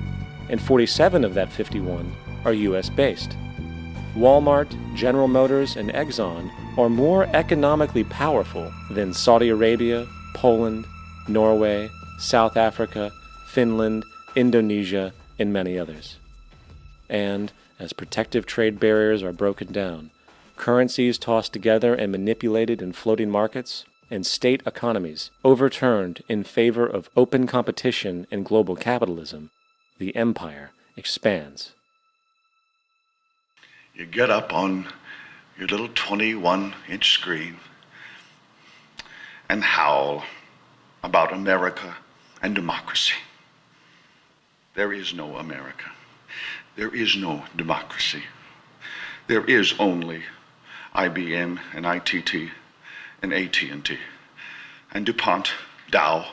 and 47 of that 51 are U.S.-based. Walmart, General Motors, and Exxon are more economically powerful than Saudi Arabia, Poland, Norway, South Africa, Finland, Indonesia, and many others. And as protective trade barriers are broken down, currencies tossed together and manipulated in floating markets, and state economies overturned in favor of open competition and global capitalism, the empire expands. You get up on your little 21-inch screen and howl about America and democracy. There is no America. There is no democracy. There is only IBM and ITT and AT&T and DuPont, Dow,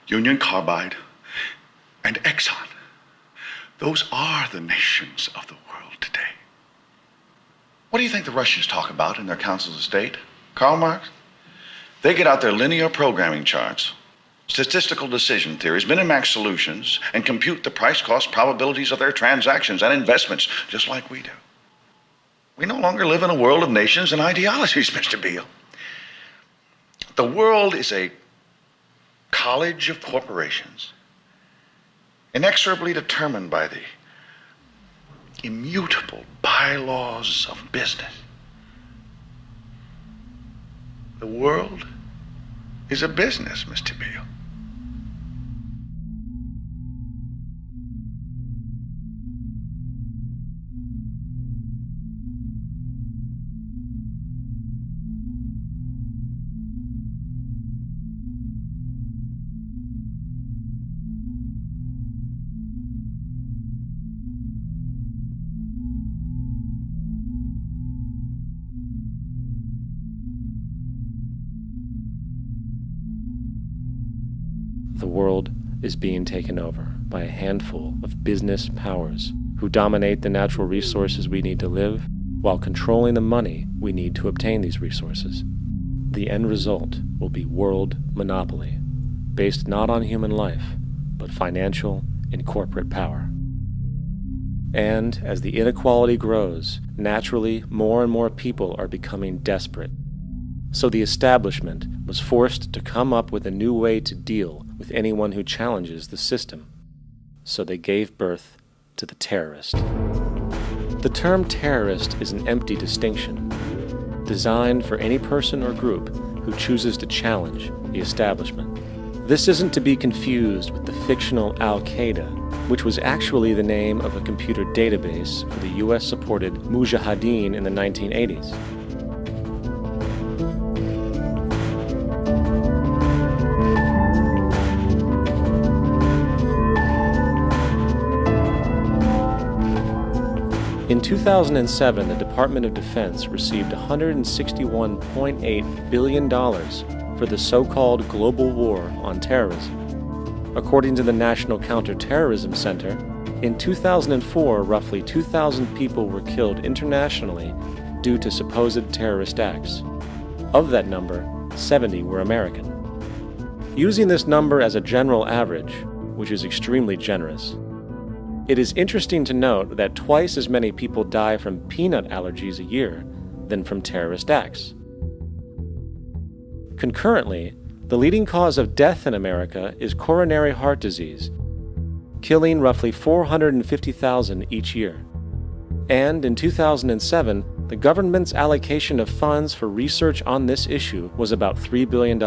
Union Carbide, and Exxon. Those are the nations of the world today. What do you think the Russians talk about in their councils of state? Karl Marx? They get out their linear programming charts, statistical decision theories, Minimax solutions, and compute the price-cost probabilities of their transactions and investments, just like we do. We no longer live in a world of nations and ideologies, Mr. Beale. The world is a college of corporations, inexorably determined by the immutable bylaws of business. The world is a business, Mr. Beale. The world is being taken over by a handful of business powers who dominate the natural resources we need to live while controlling the money we need to obtain these resources. The end result will be world monopoly, based not on human life, but financial and corporate power. And as the inequality grows, naturally more and more people are becoming desperate. So the establishment was forced to come up with a new way to deal with anyone who challenges the system. So they gave birth to the terrorist. The term terrorist is an empty distinction, designed for any person or group who chooses to challenge the establishment. This isn't to be confused with the fictional Al-Qaeda, which was actually the name of a computer database for the US-supported Mujahideen in the 1980s. In 2007, the Department of Defense received $161.8 billion for the so-called global war on terrorism. According to the National Counterterrorism Center, in 2004, roughly 2,000 people were killed internationally due to supposed terrorist acts. Of that number, 70 were American. Using this number as a general average, which is extremely generous, it is interesting to note that twice as many people die from peanut allergies a year than from terrorist acts. Concurrently, the leading cause of death in America is coronary heart disease, killing roughly 450,000 each year. And in 2007, the government's allocation of funds for research on this issue was about $3 billion.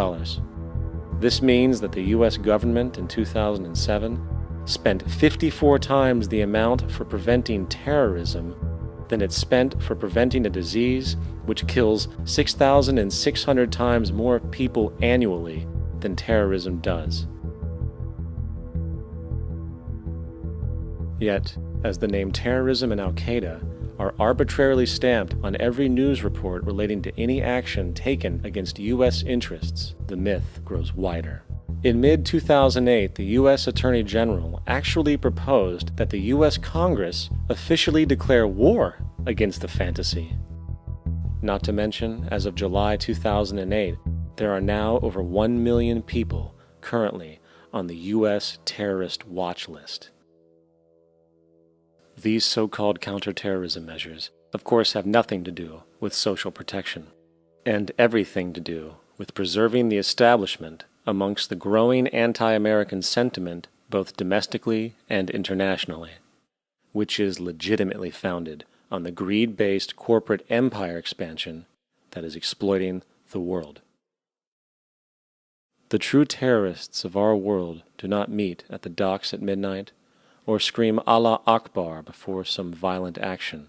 This means that the U.S. government in 2007 spent 54 times the amount for preventing terrorism than it spent for preventing a disease which kills 6,600 times more people annually than terrorism does. Yet, as the name terrorism and Al-Qaeda are arbitrarily stamped on every news report relating to any action taken against U.S. interests, the myth grows wider. In mid-2008, the U.S. Attorney General actually proposed that the U.S. Congress officially declare war against the fantasy. Not to mention, as of July 2008, there are now over 1 million people currently on the U.S. terrorist watch list. These so-called counterterrorism measures, of course, have nothing to do with social protection, and everything to do with preserving the establishment amongst the growing anti-American sentiment both domestically and internationally, which is legitimately founded on the greed-based corporate empire expansion that is exploiting the world. The true terrorists of our world do not meet at the docks at midnight or scream Allah Akbar before some violent action.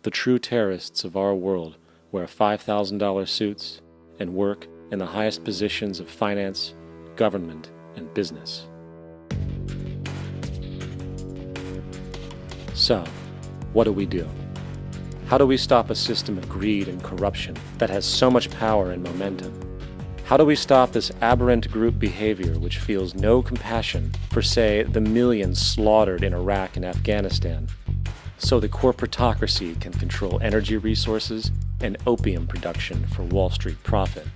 The true terrorists of our world wear $5,000 suits and work in the highest positions of finance, government, and business. So, what do? How do we stop a system of greed and corruption that has so much power and momentum? How do we stop this aberrant group behavior which feels no compassion for, say, the millions slaughtered in Iraq and Afghanistan, so the corporatocracy can control energy resources and opium production for Wall Street profit?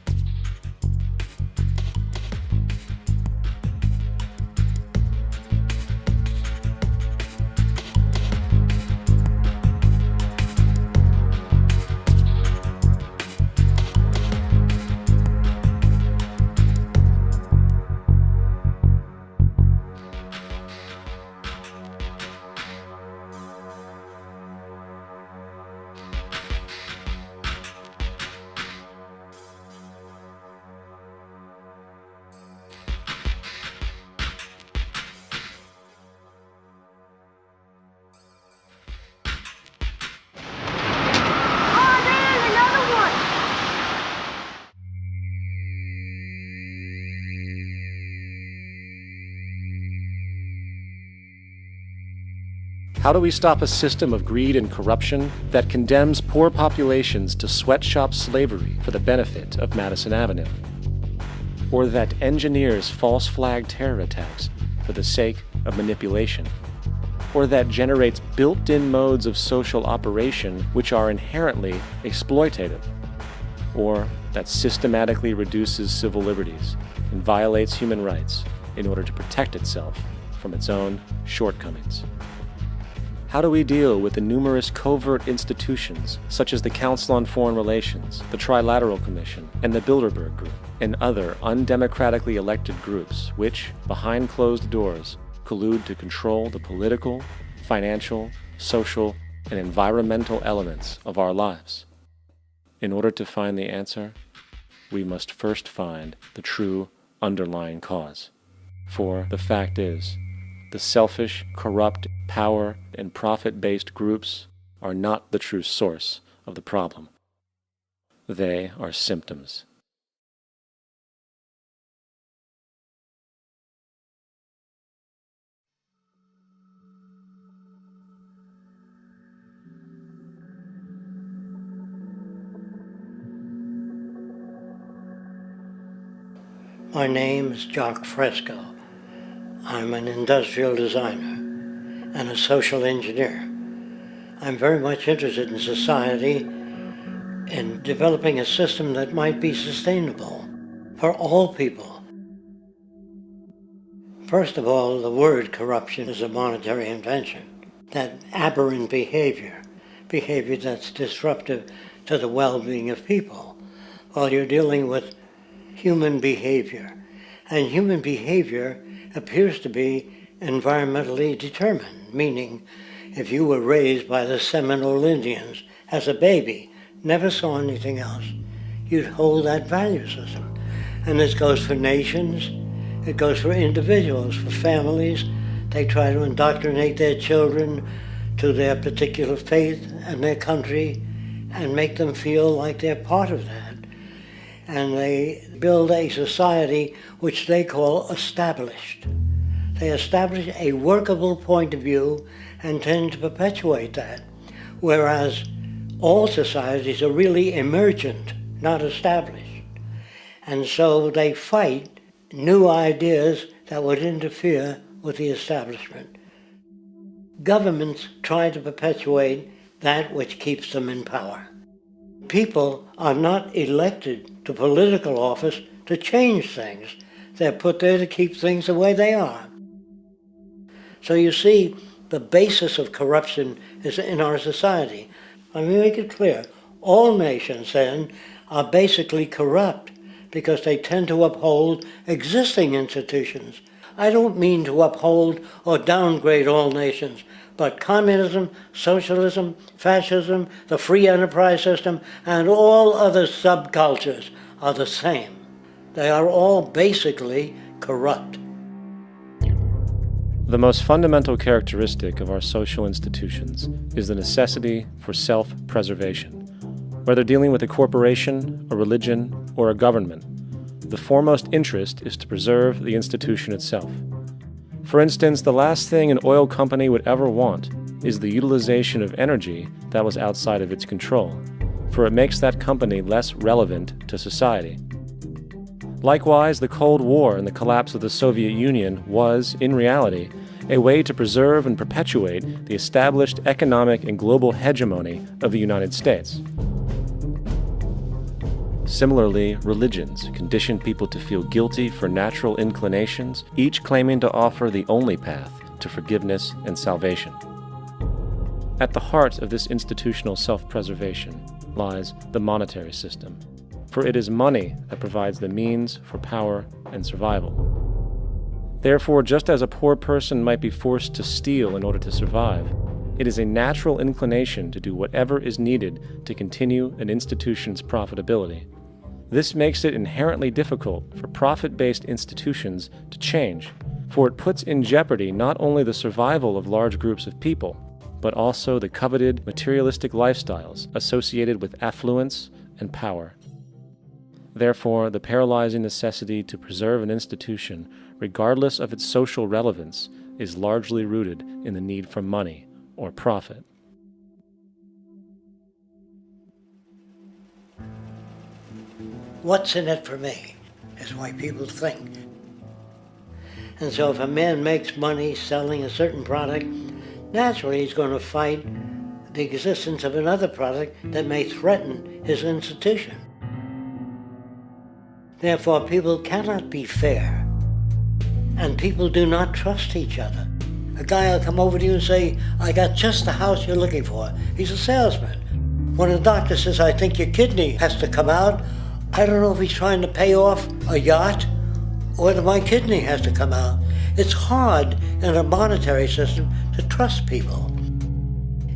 How do we stop a system of greed and corruption that condemns poor populations to sweatshop slavery for the benefit of Madison Avenue? Or that engineers false flag terror attacks for the sake of manipulation? Or that generates built-in modes of social operation which are inherently exploitative? Or that systematically reduces civil liberties and violates human rights in order to protect itself from its own shortcomings? How do we deal with the numerous covert institutions, such as the Council on Foreign Relations, the Trilateral Commission, and the Bilderberg Group, and other undemocratically elected groups which, behind closed doors, collude to control the political, financial, social, and environmental elements of our lives? In order to find the answer, we must first find the true underlying cause. For the fact is, the selfish, corrupt, power, and profit-based groups are not the true source of the problem. They are symptoms. My name is Jacques Fresco. I'm an industrial designer and a social engineer. I'm very much interested in society and developing a system that might be sustainable for all people. First of all, the word corruption is a monetary invention. That aberrant behavior that's disruptive to the well-being of people, Well, you're dealing with human behavior. And human behavior appears to be environmentally determined, meaning if you were raised by the Seminole Indians as a baby, never saw anything else, you'd hold that value system. And this goes for nations, it goes for individuals, for families. They try to indoctrinate their children to their particular faith and their country and make them feel like they're part of that. And they build a society which they call established. They establish a workable point of view and tend to perpetuate that, whereas all societies are really emergent, not established. And so they fight new ideas that would interfere with the establishment. Governments try to perpetuate that which keeps them in power. People are not elected to political office to change things. They're put there to keep things the way they are. So you see, the basis of corruption is in our society. Let me make it clear. All nations, then, are basically corrupt because they tend to uphold existing institutions. I don't mean to uphold or downgrade all nations, but communism, socialism, fascism, the free enterprise system, and all other subcultures are the same. They are all basically corrupt. The most fundamental characteristic of our social institutions is the necessity for self-preservation. Whether dealing with a corporation, a religion, or a government, the foremost interest is to preserve the institution itself. For instance, the last thing an oil company would ever want is the utilization of energy that was outside of its control, for it makes that company less relevant to society. Likewise, the Cold War and the collapse of the Soviet Union was, in reality, a way to preserve and perpetuate the established economic and global hegemony of the United States. Similarly, religions condition people to feel guilty for natural inclinations, each claiming to offer the only path to forgiveness and salvation. At the heart of this institutional self-preservation lies the monetary system, for it is money that provides the means for power and survival. Therefore, just as a poor person might be forced to steal in order to survive, it is a natural inclination to do whatever is needed to continue an institution's profitability. This makes it inherently difficult for profit-based institutions to change, for it puts in jeopardy not only the survival of large groups of people, but also the coveted materialistic lifestyles associated with affluence and power. Therefore, the paralyzing necessity to preserve an institution, regardless of its social relevance, is largely rooted in the need for money or profit. What's in it for me is the way people think. And so if a man makes money selling a certain product, naturally he's going to fight the existence of another product that may threaten his institution. Therefore, people cannot be fair, and people do not trust each other. A guy will come over to you and say, I got just the house you're looking for. He's a salesman. When a doctor says, I think your kidney has to come out, I don't know if he's trying to pay off a yacht or that my kidney has to come out. It's hard in a monetary system to trust people.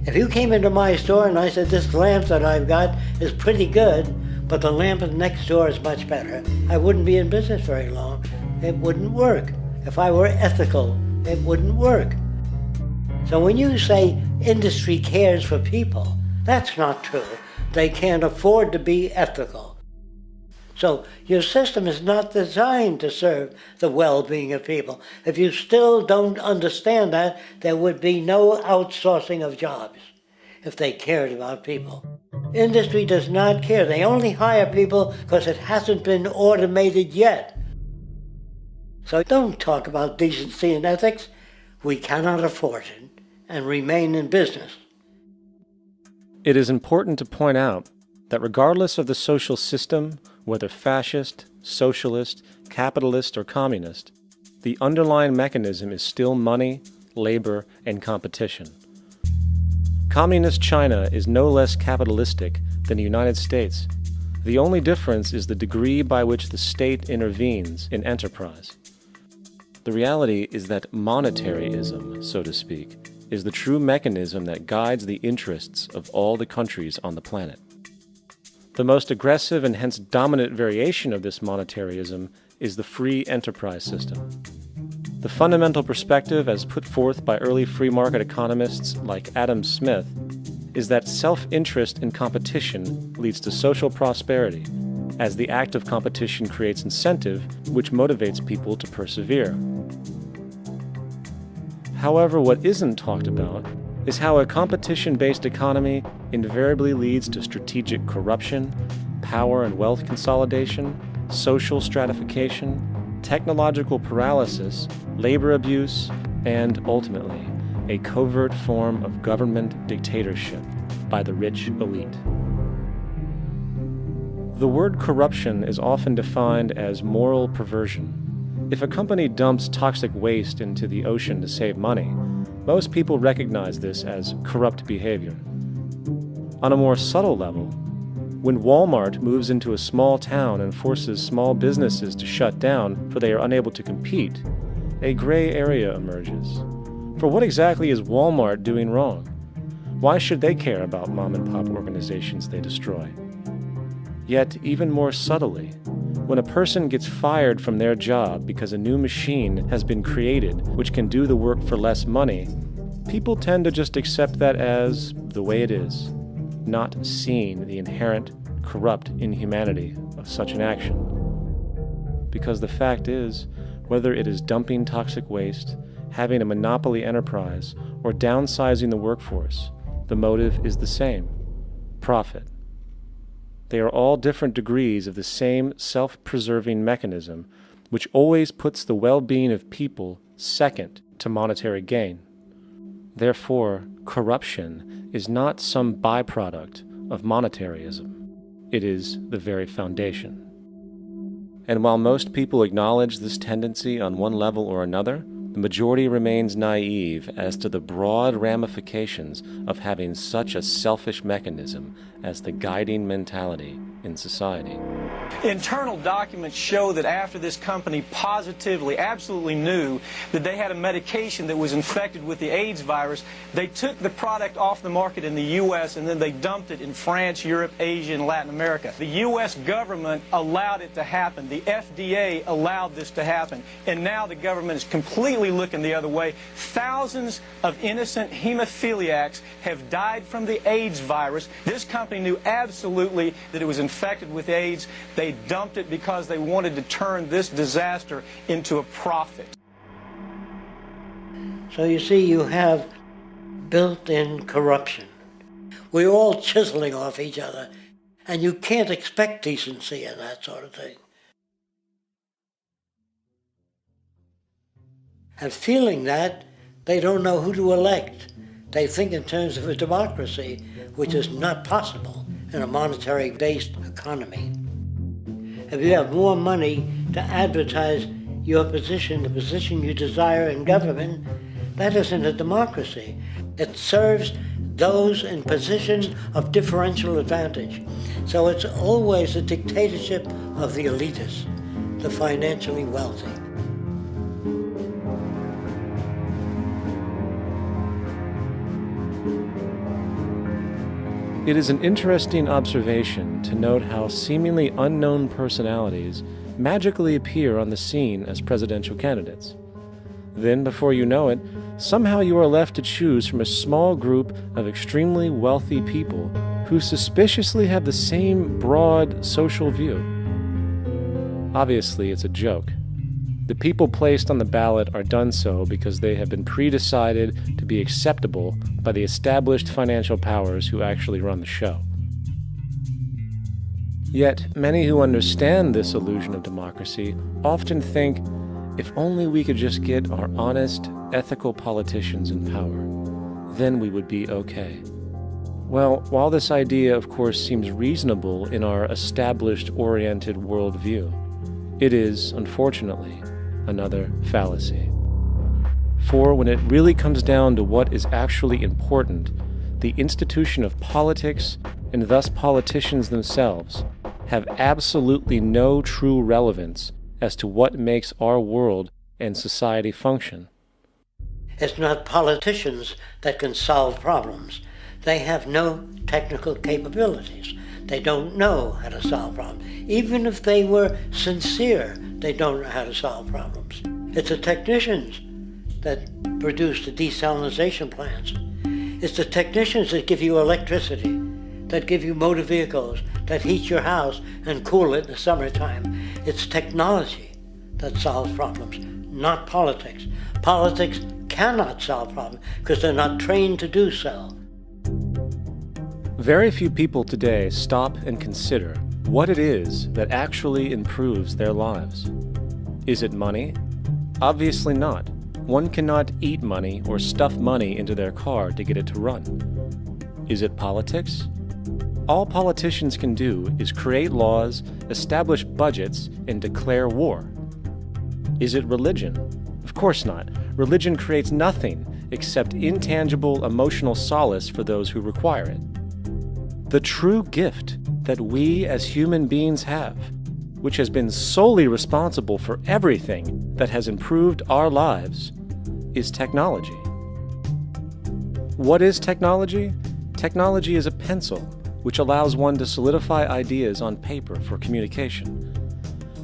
If you came into my store and I said, this lamp that I've got is pretty good, but the lamp next door is much better, I wouldn't be in business very long. It wouldn't work. If I were ethical, it wouldn't work. So when you say industry cares for people, that's not true. They can't afford to be ethical. So your system is not designed to serve the well-being of people. If you still don't understand that, there would be no outsourcing of jobs if they cared about people. Industry does not care. They only hire people because it hasn't been automated yet. So don't talk about decency and ethics. We cannot afford it and remain in business. It is important to point out that regardless of the social system, whether fascist, socialist, capitalist, or communist, the underlying mechanism is still money, labor, and competition. Communist China is no less capitalistic than the United States. The The only difference is the degree by which the state intervenes in enterprise. The reality is that monetaryism, so to speak, is the true mechanism that guides the interests of all the countries on the planet. The most aggressive and hence dominant variation of this monetaryism is the free enterprise system. The fundamental perspective, as put forth by early free market economists like Adam Smith, is that self-interest in competition leads to social prosperity, as the act of competition creates incentive, which motivates people to persevere. However, what isn't talked about is how a competition-based economy invariably leads to strategic corruption, power and wealth consolidation, social stratification, technological paralysis, labor abuse, and, ultimately, a covert form of government dictatorship by the rich elite. The word corruption is often defined as moral perversion. If a company dumps toxic waste into the ocean to save money, most people recognize this as corrupt behavior. On a more subtle level, when Walmart moves into a small town and forces small businesses to shut down for they are unable to compete, a gray area emerges. For what exactly is Walmart doing wrong? Why should they care about mom-and-pop organizations they destroy? Yet, even more subtly, when a person gets fired from their job because a new machine has been created which can do the work for less money, people tend to just accept that as the way it is, not seeing the inherent, corrupt inhumanity of such an action. Because the fact is, whether it is dumping toxic waste, having a monopoly enterprise, or downsizing the workforce, the motive is the same: profit. They are all different degrees of the same self-preserving mechanism, which always puts the well-being of people second to monetary gain. Therefore, corruption is not some byproduct of monetaryism. It is the very foundation. And while most people acknowledge this tendency on one level or another, the majority remains naive as to the broad ramifications of having such a selfish mechanism as the guiding mentality in society. Internal documents show that after this company positively, absolutely knew that they had a medication that was infected with the AIDS virus, they took the product off the market in the U.S. and then they dumped it in France, Europe, Asia, and Latin America. The U.S. government allowed it to happen. The FDA allowed this to happen. And now the government is completely looking the other way. Thousands of innocent hemophiliacs have died from the AIDS virus. This company knew absolutely that it was infected with AIDS. They dumped it because they wanted to turn this disaster into a profit. So you see, you have built-in corruption. We're all chiseling off each other, and you can't expect decency in that sort of thing. And feeling that, they don't know who to elect. They think in terms of a democracy, which is not possible in a monetary-based economy. If you have more money to advertise your position, the position you desire in government, that isn't a democracy. It serves those in positions of differential advantage. So it's always a dictatorship of the elitists, the financially wealthy. It is an interesting observation to note how seemingly unknown personalities magically appear on the scene as presidential candidates. Then, before you know it, somehow you are left to choose from a small group of extremely wealthy people who suspiciously have the same broad social view. Obviously, it's a joke. The people placed on the ballot are done so because they have been pre-decided to be acceptable by the established financial powers who actually run the show. Yet, many who understand this illusion of democracy often think, if only we could just get our honest, ethical politicians in power, then we would be okay. Well, while this idea, of course, seems reasonable in our established-oriented worldview, it is, unfortunately, another fallacy. For when it really comes down to what is actually important, the institution of politics, and thus politicians themselves, have absolutely no true relevance as to what makes our world and society function. It's not politicians that can solve problems. They have no technical capabilities. They don't know how to solve problems. Even if they were sincere, they don't know how to solve problems. It's the technicians that produce the desalination plants. It's the technicians that give you electricity, that give you motor vehicles, that heat your house and cool it in the summertime. It's technology that solves problems, not politics. Politics cannot solve problems because they're not trained to do so. Very few people today stop and consider what it is that actually improves their lives. Is it money? Obviously not. One cannot eat money or stuff money into their car to get it to run. Is it politics? All politicians can do is create laws, establish budgets, and declare war. Is it religion? Of course not. Religion creates nothing except intangible emotional solace for those who require it. The true gift that we as human beings have, which has been solely responsible for everything that has improved our lives, is technology. What is technology? Technology is a pencil which allows one to solidify ideas on paper for communication.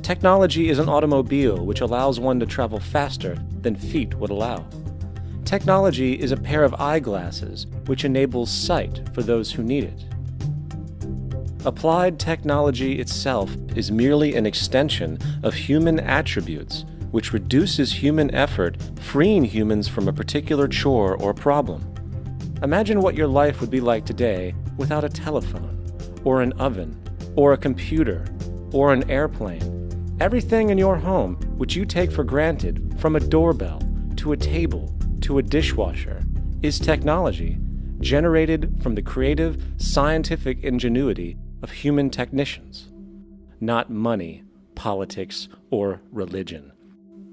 Technology is an automobile which allows one to travel faster than feet would allow. Technology is a pair of eyeglasses which enables sight for those who need it. Applied technology itself is merely an extension of human attributes which reduces human effort, freeing humans from a particular chore or problem. Imagine what your life would be like today without a telephone, or an oven, or a computer, or an airplane. Everything in your home, which you take for granted, from a doorbell, to a table, to a dishwasher, is technology, generated from the creative, scientific ingenuity of human technicians. Not money, politics, or religion.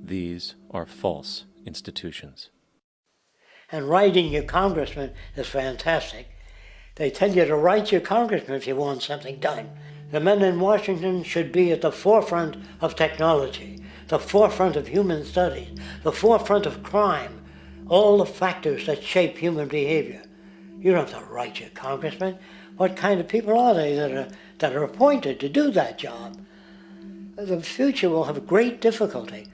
These are false institutions. And writing your congressman is fantastic. They tell you to write your congressman if you want something done. The men in Washington should be at the forefront of technology, the forefront of human studies, the forefront of crime, all the factors that shape human behavior. You don't have to write your congressman. What kind of people are they that are appointed to do that job? The future will have great difficulty.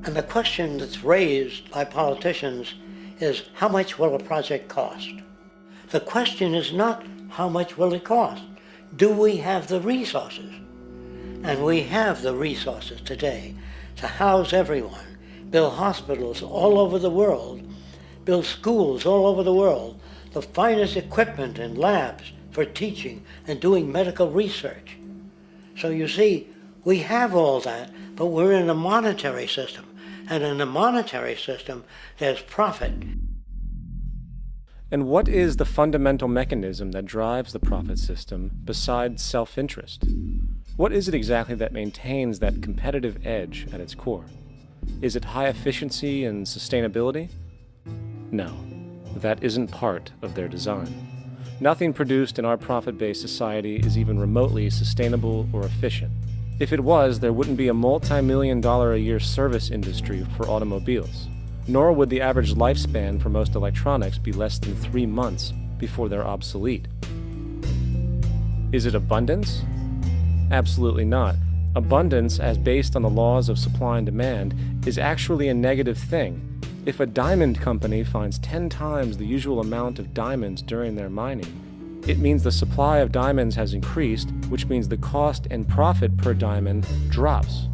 And the question that's raised by politicians is, how much will a project cost? The question is not, how much will it cost? Do we have the resources? And we have the resources today to house everyone, build hospitals all over the world, build schools all over the world, the finest equipment and labs for teaching and doing medical research. So you see, we have all that, but we're in a monetary system. And in a monetary system, there's profit. And what is the fundamental mechanism that drives the profit system besides self-interest? What is it exactly that maintains that competitive edge at its core? Is it high efficiency and sustainability? No, that isn't part of their design. Nothing produced in our profit-based society is even remotely sustainable or efficient. If it was, there wouldn't be a multi-million-dollar-a-year service industry for automobiles. Nor would the average lifespan for most electronics be less than 3 months before they're obsolete. Is it abundance? Absolutely not. Abundance, as based on the laws of supply and demand, is actually a negative thing. If a diamond company finds 10 times the usual amount of diamonds during their mining, it means the supply of diamonds has increased, which means the cost and profit per diamond drops.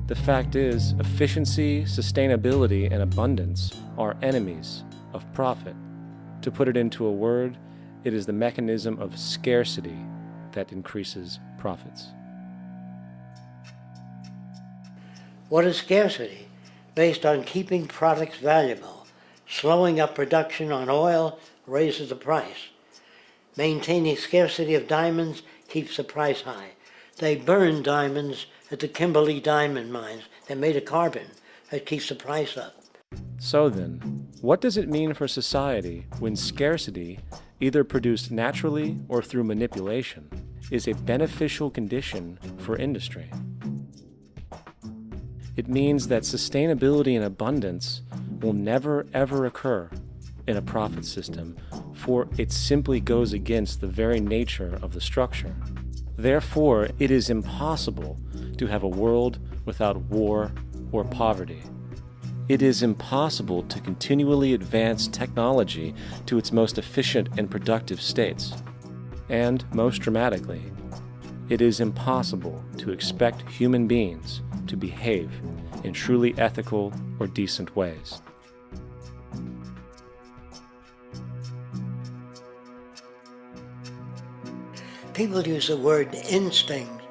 The fact is, efficiency, sustainability, and abundance are enemies of profit. To put it into a word, it is the mechanism of scarcity that increases profits. What is scarcity? Based on keeping products valuable. Slowing up production on oil raises the price. Maintaining scarcity of diamonds keeps the price high. They burn diamonds at the Kimberley diamond mines. They're made of carbon. That keeps the price up. So then, what does it mean for society when scarcity, either produced naturally or through manipulation, is a beneficial condition for industry. It means that sustainability and abundance will never ever occur in a profit system, for it simply goes against the very nature of the structure. Therefore, it is impossible to have a world without war or poverty. It is impossible to continually advance technology to its most efficient and productive states. And, most dramatically, it is impossible to expect human beings to behave in truly ethical or decent ways. People use the word instinct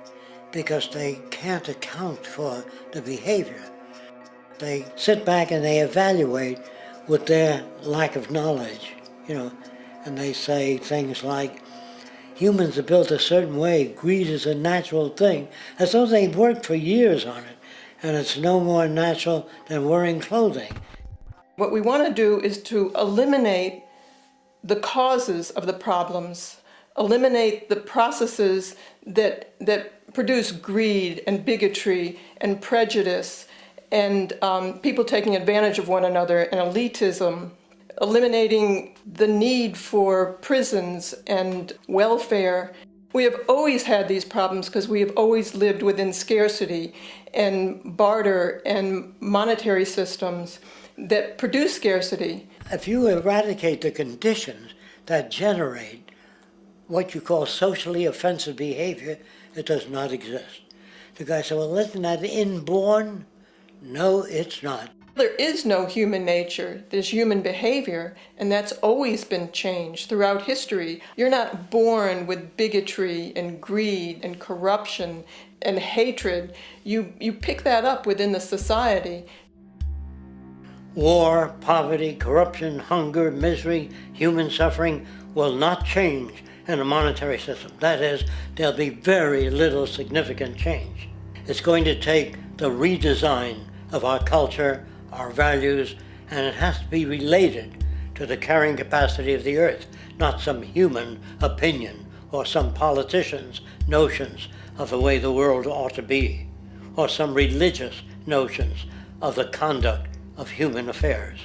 because they can't account for the behavior. They sit back and they evaluate with their lack of knowledge, and they say things like, humans are built a certain way, greed is a natural thing, as though they've worked for years on it, and it's no more natural than wearing clothing. What we want to do is to eliminate the causes of the problems, eliminate the processes that produce greed and bigotry and prejudice and people taking advantage of one another and elitism, eliminating the need for prisons and welfare. We have always had these problems because we have always lived within scarcity and barter and monetary systems that produce scarcity. If you eradicate the conditions that generate what you call socially offensive behavior, it does not exist. The guy said, well, isn't that inborn? No, it's not. There is no human nature. There's human behavior, and that's always been changed throughout history. You're not born with bigotry and greed and corruption and hatred. You pick that up within the society. War, poverty, corruption, hunger, misery, human suffering will not change in a monetary system. That is, there'll be very little significant change. It's going to take the redesign of our culture, our values, and it has to be related to the carrying capacity of the earth, not some human opinion or some politician's notions of the way the world ought to be, or some religious notions of the conduct of human affairs.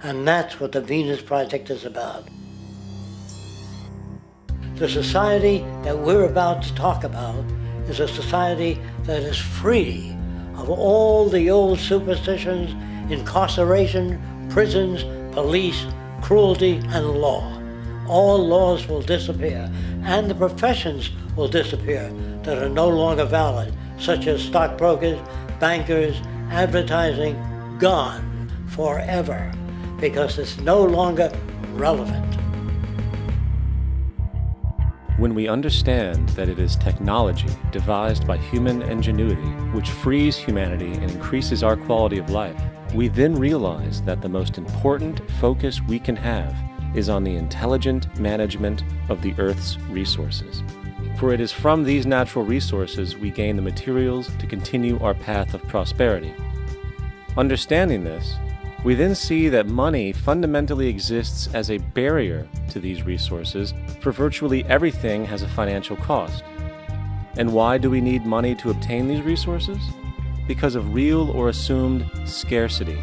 And that's what the Venus Project is about. The society that we're about to talk about is a society that is free of all the old superstitions, incarceration, prisons, police, cruelty, and law. All laws will disappear, and the professions will disappear that are no longer valid, such as stockbrokers, bankers, advertising, gone forever, because it's no longer relevant. When we understand that it is technology devised by human ingenuity which frees humanity and increases our quality of life, we then realize that the most important focus we can have is on the intelligent management of the Earth's resources. For it is from these natural resources we gain the materials to continue our path of prosperity. Understanding this, we then see that money fundamentally exists as a barrier to these resources, for virtually everything has a financial cost. And why do we need money to obtain these resources? Because of real or assumed scarcity.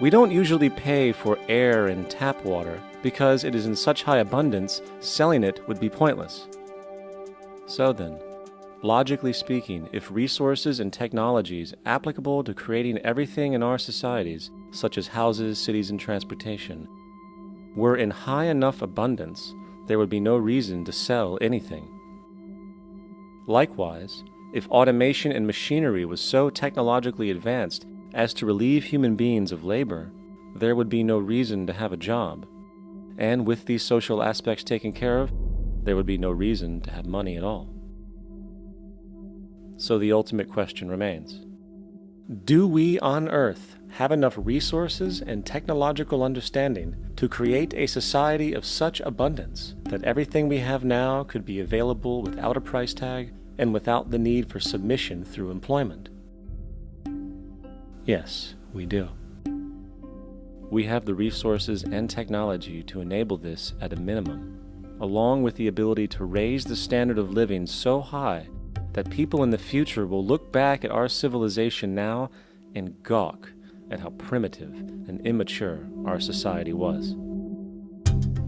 We don't usually pay for air and tap water because it is in such high abundance, selling it would be pointless. So then, logically speaking, if resources and technologies applicable to creating everything in our societies, such as houses, cities, and transportation, were in high enough abundance, there would be no reason to sell anything. Likewise, if automation and machinery was so technologically advanced as to relieve human beings of labor, there would be no reason to have a job. And with these social aspects taken care of, there would be no reason to have money at all. So the ultimate question remains: do we on Earth have enough resources and technological understanding to create a society of such abundance that everything we have now could be available without a price tag and without the need for submission through employment? Yes, we do. We have the resources and technology to enable this at a minimum, along with the ability to raise the standard of living so high that people in the future will look back at our civilization now and gawk at how primitive and immature our society was.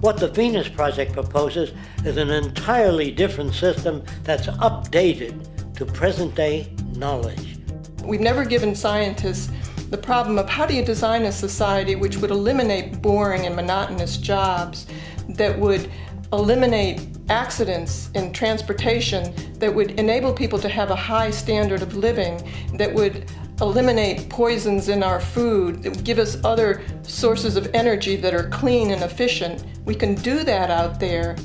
What the Venus Project proposes is an entirely different system that's updated to present-day knowledge. We've never given scientists the problem of how do you design a society which would eliminate boring and monotonous jobs, that would eliminate accidents in transportation, that would enable people to have a high standard of living, that would eliminate poisons in our food, that would give us other sources of energy that are clean and efficient. We can do that out there.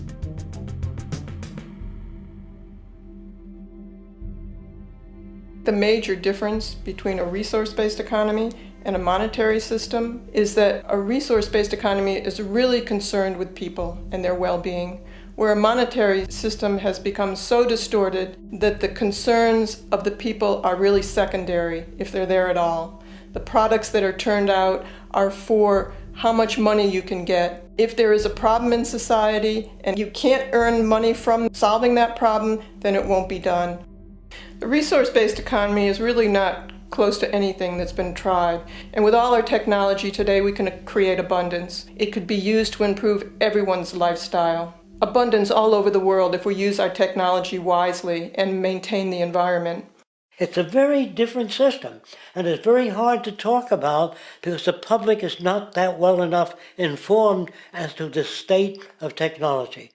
The major difference between a resource-based economy and a monetary system is that a resource-based economy is really concerned with people and their well-being, where a monetary system has become so distorted that the concerns of the people are really secondary, if they're there at all. The products that are turned out are for how much money you can get. If there is a problem in society and you can't earn money from solving that problem, then it won't be done. The resource-based economy is really not close to anything that's been tried. And with all our technology today, we can create abundance. It could be used to improve everyone's lifestyle. Abundance all over the world if we use our technology wisely and maintain the environment. It's a very different system, and it's very hard to talk about because the public is not that well enough informed as to the state of technology.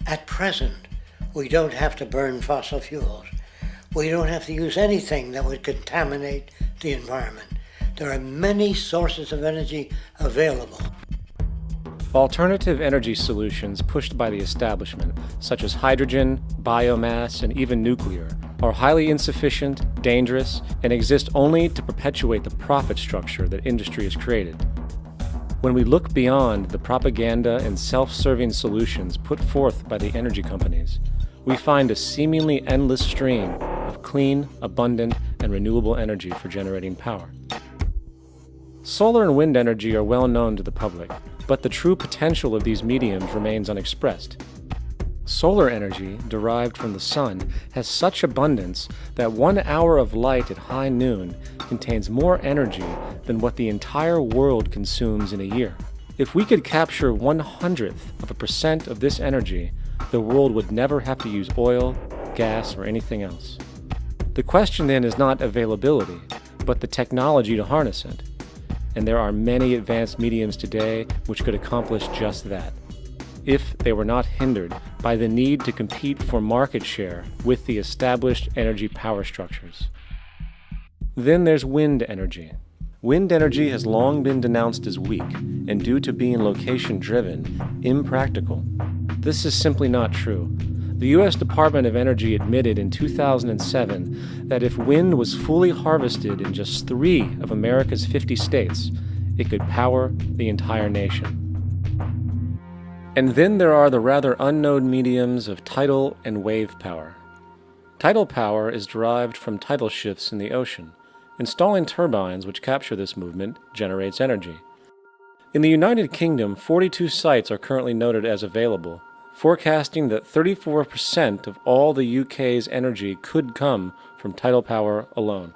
At present, we don't have to burn fossil fuels. We don't have to use anything that would contaminate the environment. There are many sources of energy available. Alternative energy solutions pushed by the establishment, such as hydrogen, biomass, and even nuclear, are highly insufficient, dangerous, and exist only to perpetuate the profit structure that industry has created. When we look beyond the propaganda and self-serving solutions put forth by the energy companies, we find a seemingly endless stream of clean, abundant, and renewable energy for generating power. Solar and wind energy are well known to the public, but the true potential of these mediums remains unexpressed. Solar energy, derived from the sun, has such abundance that 1 hour of light at high noon contains more energy than what the entire world consumes in a year. If we could capture 0.01% of this energy, the world would never have to use oil, gas, or anything else. The question then is not availability, but the technology to harness it. And there are many advanced mediums today which could accomplish just that, if they were not hindered by the need to compete for market share with the established energy power structures. Then there's wind energy. Wind energy has long been denounced as weak, and due to being location-driven, impractical. This is simply not true. The U.S. Department of Energy admitted in 2007 that if wind was fully harvested in just 3 of America's 50 states, it could power the entire nation. And then there are the rather unknown mediums of tidal and wave power. Tidal power is derived from tidal shifts in the ocean. Installing turbines which capture this movement generates energy. In the United Kingdom, 42 sites are currently noted as available, forecasting that 34% of all the UK's energy could come from tidal power alone.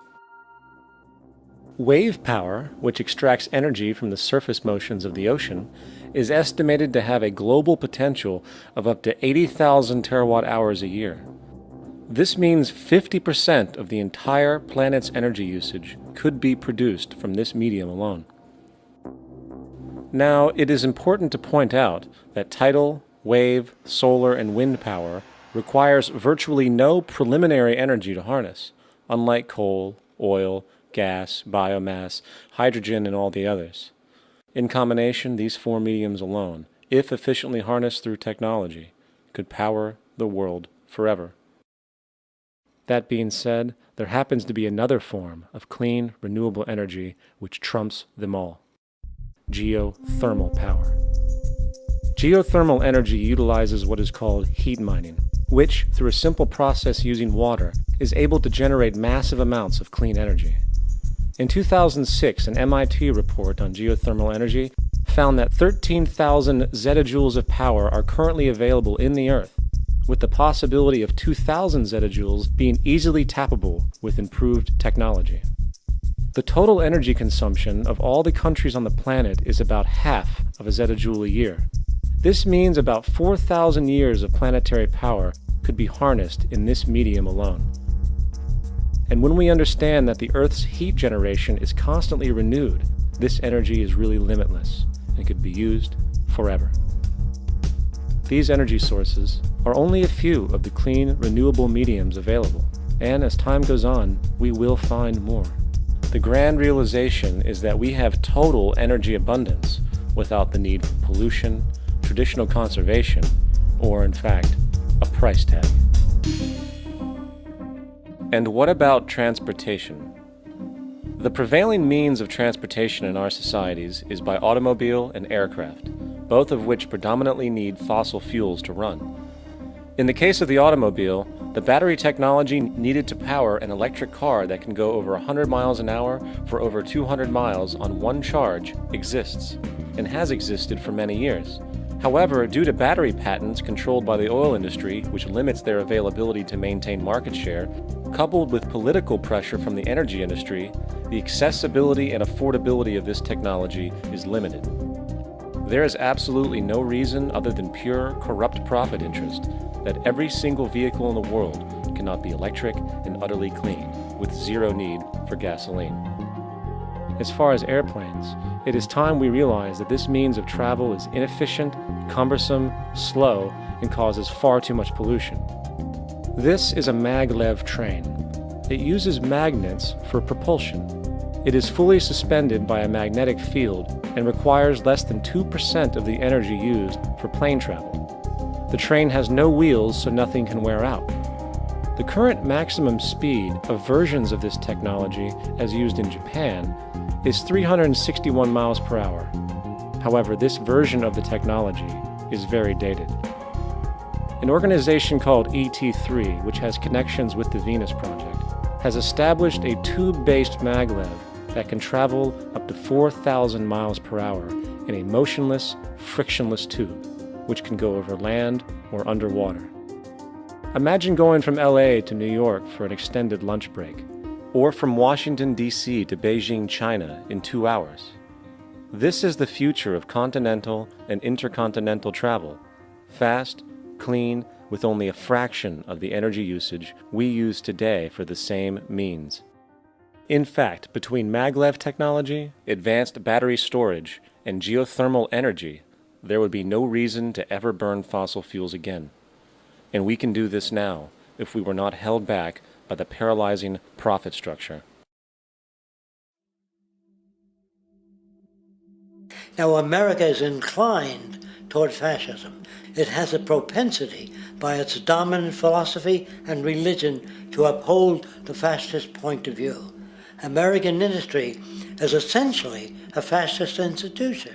Wave power, which extracts energy from the surface motions of the ocean, is estimated to have a global potential of up to 80,000 terawatt-hours a year. This means 50% of the entire planet's energy usage could be produced from this medium alone. Now, it is important to point out that tidal, wave, solar, and wind power requires virtually no preliminary energy to harness, unlike coal, oil, gas, biomass, hydrogen, and all the others. In combination, these 4 mediums alone, if efficiently harnessed through technology, could power the world forever. That being said, there happens to be another form of clean, renewable energy which trumps them all: geothermal power. Geothermal energy utilizes what is called heat mining, which, through a simple process using water, is able to generate massive amounts of clean energy. In 2006, an MIT report on geothermal energy found that 13,000 zettajoules of power are currently available in the Earth, with the possibility of 2,000 zettajoules being easily tappable with improved technology. The total energy consumption of all the countries on the planet is about half of a zettajoule a year. This means about 4,000 years of planetary power could be harnessed in this medium alone. And when we understand that the Earth's heat generation is constantly renewed, this energy is really limitless and could be used forever. These energy sources are only a few of the clean, renewable mediums available, and as time goes on, we will find more. The grand realization is that we have total energy abundance without the need for pollution, traditional conservation, or, in fact, a price tag. And what about transportation? The prevailing means of transportation in our societies is by automobile and aircraft, both of which predominantly need fossil fuels to run. In the case of the automobile, the battery technology needed to power an electric car that can go over 100 miles an hour for over 200 miles on one charge exists, and has existed for many years. However, due to battery patents controlled by the oil industry, which limits their availability to maintain market share, coupled with political pressure from the energy industry, the accessibility and affordability of this technology is limited. There is absolutely no reason other than pure, corrupt profit interest that every single vehicle in the world cannot be electric and utterly clean, with zero need for gasoline. As far as airplanes, it is time we realize that this means of travel is inefficient, cumbersome, slow, and causes far too much pollution. This is a maglev train. It uses magnets for propulsion. It is fully suspended by a magnetic field and requires less than 2% of the energy used for plane travel. The train has no wheels, so nothing can wear out. The current maximum speed of versions of this technology, as used in Japan, is 361 miles per hour. However, this version of the technology is very dated. An organization called ET3, which has connections with the Venus Project, has established a tube-based maglev that can travel up to 4,000 miles per hour in a motionless, frictionless tube, which can go over land or underwater. Imagine going from LA to New York for an extended lunch break, or from Washington, D.C. to Beijing, China in 2 hours. This is the future of continental and intercontinental travel, fast, clean, with only a fraction of the energy usage we use today for the same means. In fact, between maglev technology, advanced battery storage, and geothermal energy, there would be no reason to ever burn fossil fuels again. And we can do this now if we were not held back by the paralyzing profit structure. Now, America is inclined toward fascism. It has a propensity by its dominant philosophy and religion to uphold the fascist point of view. American industry is essentially a fascist institution.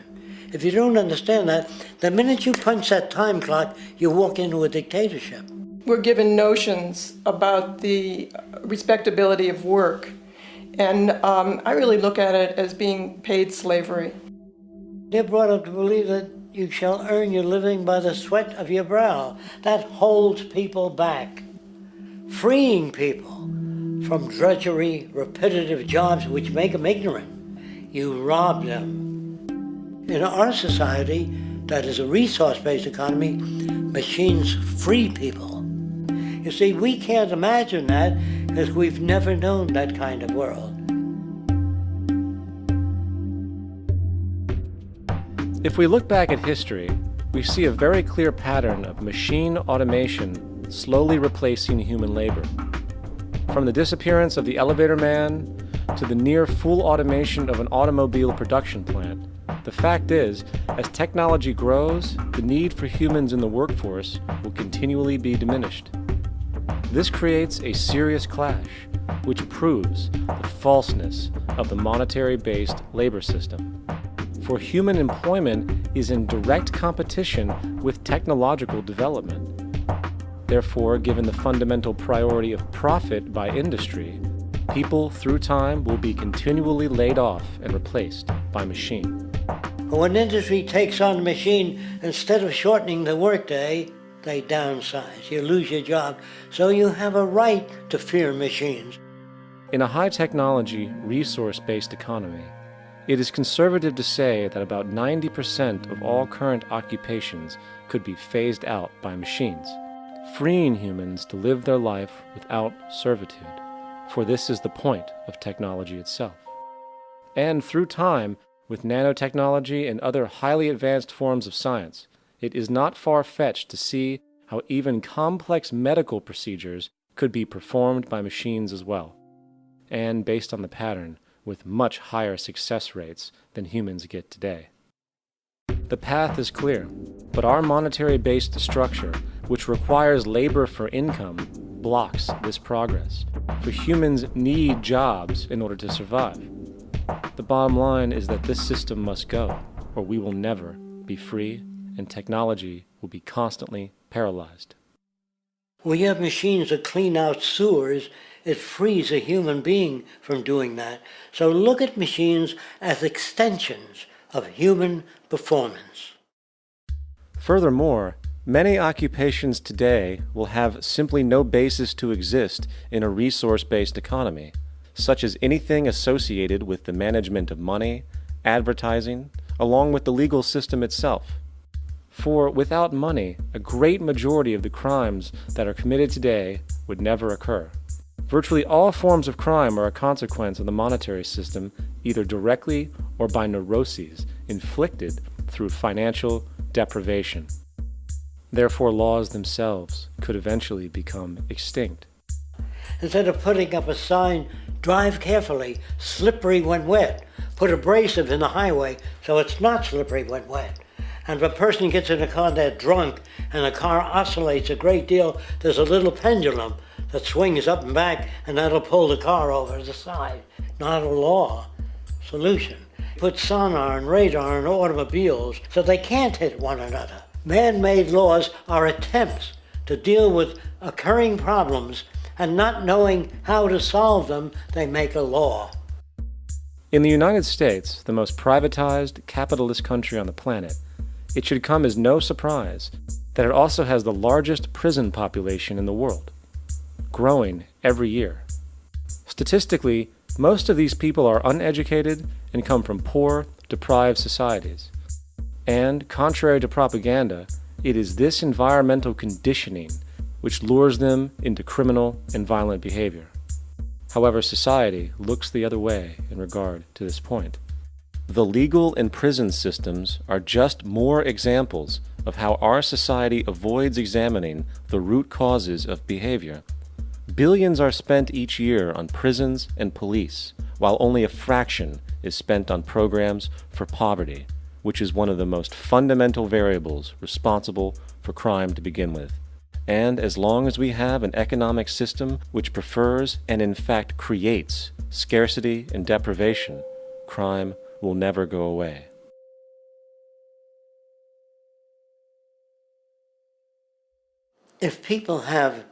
If you don't understand that, the minute you punch that time clock, you walk into a dictatorship. We're given notions about the respectability of work, and I really look at it as being paid slavery. They're brought up to believe that you shall earn your living by the sweat of your brow. That holds people back, freeing people from drudgery, repetitive jobs which make them ignorant. You rob them. In our society, that is a resource-based economy, machines free people. You see, we can't imagine that because we've never known that kind of world. If we look back at history, we see a very clear pattern of machine automation slowly replacing human labor. From the disappearance of the elevator man to the near full automation of an automobile production plant, the fact is, as technology grows, the need for humans in the workforce will continually be diminished. This creates a serious clash, which proves the falseness of the monetary-based labor system. For human employment is in direct competition with technological development. Therefore, given the fundamental priority of profit by industry, people through time will be continually laid off and replaced by machine. When industry takes on a machine, instead of shortening the workday, they downsize. You lose your job. So you have a right to fear machines. In a high-technology, resource-based economy, it is conservative to say that about 90% of all current occupations could be phased out by machines, freeing humans to live their life without servitude, for this is the point of technology itself. And through time, with nanotechnology and other highly advanced forms of science, it is not far-fetched to see how even complex medical procedures could be performed by machines as well, and based on the pattern, with much higher success rates than humans get today. The path is clear, but our monetary-based structure, which requires labor for income, blocks this progress, for humans need jobs in order to survive. The bottom line is that this system must go, or we will never be free, and technology will be constantly paralyzed. When you have machines that clean out sewers, it frees a human being from doing that. So look at machines as extensions of human performance. Furthermore, many occupations today will have simply no basis to exist in a resource-based economy, such as anything associated with the management of money, advertising, along with the legal system itself. For without money, a great majority of the crimes that are committed today would never occur. Virtually all forms of crime are a consequence of the monetary system, either directly or by neuroses inflicted through financial deprivation. Therefore, laws themselves could eventually become extinct. Instead of putting up a sign, drive carefully, slippery when wet, put abrasive in the highway so it's not slippery when wet. And if a person gets in a car that's drunk and the car oscillates a great deal, there's a little pendulum that swings up and back, and that'll pull the car over to the side. Not a law solution. Put sonar and radar in automobiles so they can't hit one another. Man-made laws are attempts to deal with occurring problems, and not knowing how to solve them, they make a law. In the United States, the most privatized, capitalist country on the planet, it should come as no surprise that it also has the largest prison population in the world, growing every year. Statistically, most of these people are uneducated and come from poor, deprived societies. And, contrary to propaganda, it is this environmental conditioning which lures them into criminal and violent behavior. However, society looks the other way in regard to this point. The legal and prison systems are just more examples of how our society avoids examining the root causes of behavior. Billions are spent each year on prisons and police, while only a fraction is spent on programs for poverty, which is one of the most fundamental variables responsible for crime to begin with. And as long as we have an economic system which prefers and in fact creates scarcity and deprivation, crime will never go away. If people have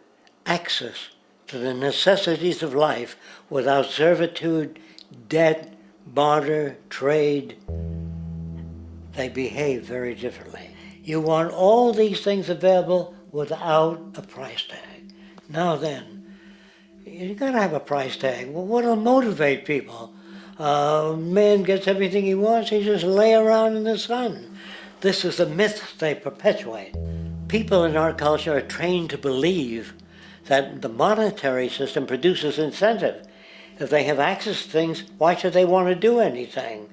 access to the necessities of life without servitude, debt, barter, trade, they behave very differently. You want all these things available without a price tag. Now then, you gotta have a price tag. Well, what'll motivate people? Man gets everything he wants, he just lay around in the sun. This is the myth they perpetuate. People in our culture are trained to believe that the monetary system produces incentive. If they have access to things, why should they want to do anything?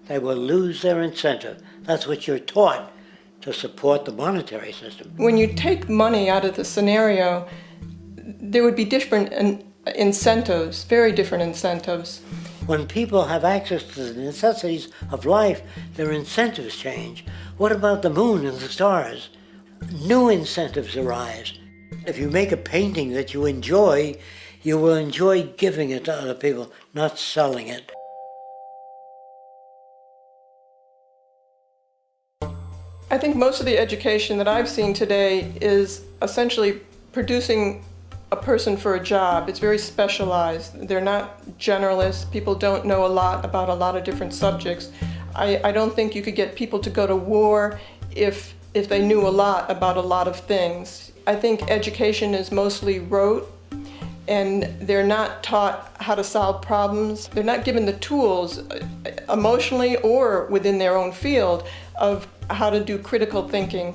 They will lose their incentive. That's what you're taught to support the monetary system. When you take money out of the scenario, there would be different incentives, very different incentives. When people have access to the necessities of life, their incentives change. What about the moon and the stars? New incentives arise. If you make a painting that you enjoy, you will enjoy giving it to other people, not selling it. I think most of the education that I've seen today is essentially producing a person for a job. It's very specialized. They're not generalists. People don't know a lot about a lot of different subjects. I don't think you could get people to go to war if they knew a lot about a lot of things. I think education is mostly rote, and they're not taught how to solve problems. They're not given the tools emotionally or within their own field of how to do critical thinking.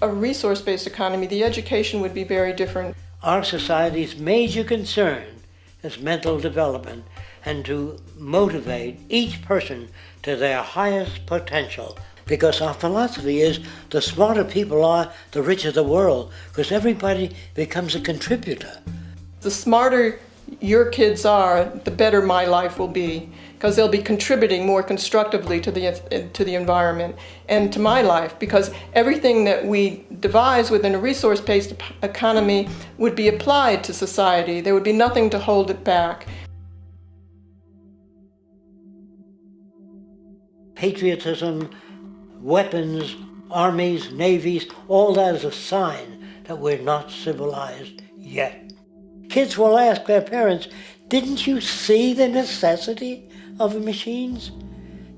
A resource-based economy, the education would be very different. Our society's major concern is mental development and to motivate each person to their highest potential. Because our philosophy is the smarter people are, the richer the world, because everybody becomes a contributor. The smarter your kids are, the better my life will be, because they'll be contributing more constructively to the environment and to my life, because everything that we devise within a resource-based economy would be applied to society. There would be nothing to hold it back. Patriotism, weapons, armies, navies, all that is a sign that we're not civilized yet. Kids will ask their parents, didn't you see the necessity of the machines?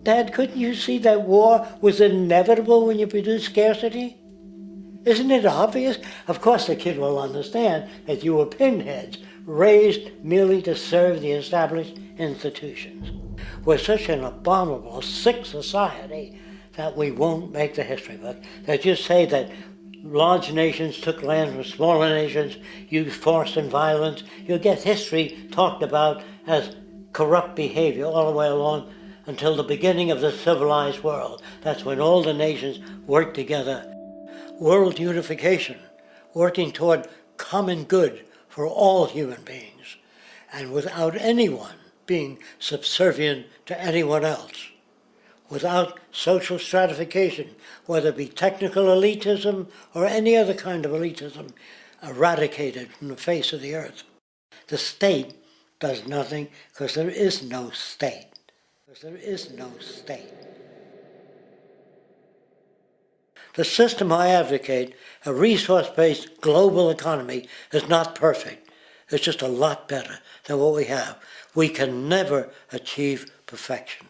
Dad, couldn't you see that war was inevitable when you produce scarcity? Isn't it obvious? Of course the kid will understand that you were pinheads, raised merely to serve the established institutions. We're such an abominable, sick society that we won't make the history book. They just say that large nations took land from smaller nations, used force and violence. You'll get history talked about as corrupt behavior all the way along until the beginning of the civilized world. That's when all the nations work together. World unification, working toward common good for all human beings, and without anyone being subservient to anyone else. Without social stratification, whether it be technical elitism or any other kind of elitism, eradicated from the face of the earth. The state does nothing because there is no state. The system I advocate, a resource-based global economy, is not perfect. It's just a lot better than what we have. We can never achieve perfection.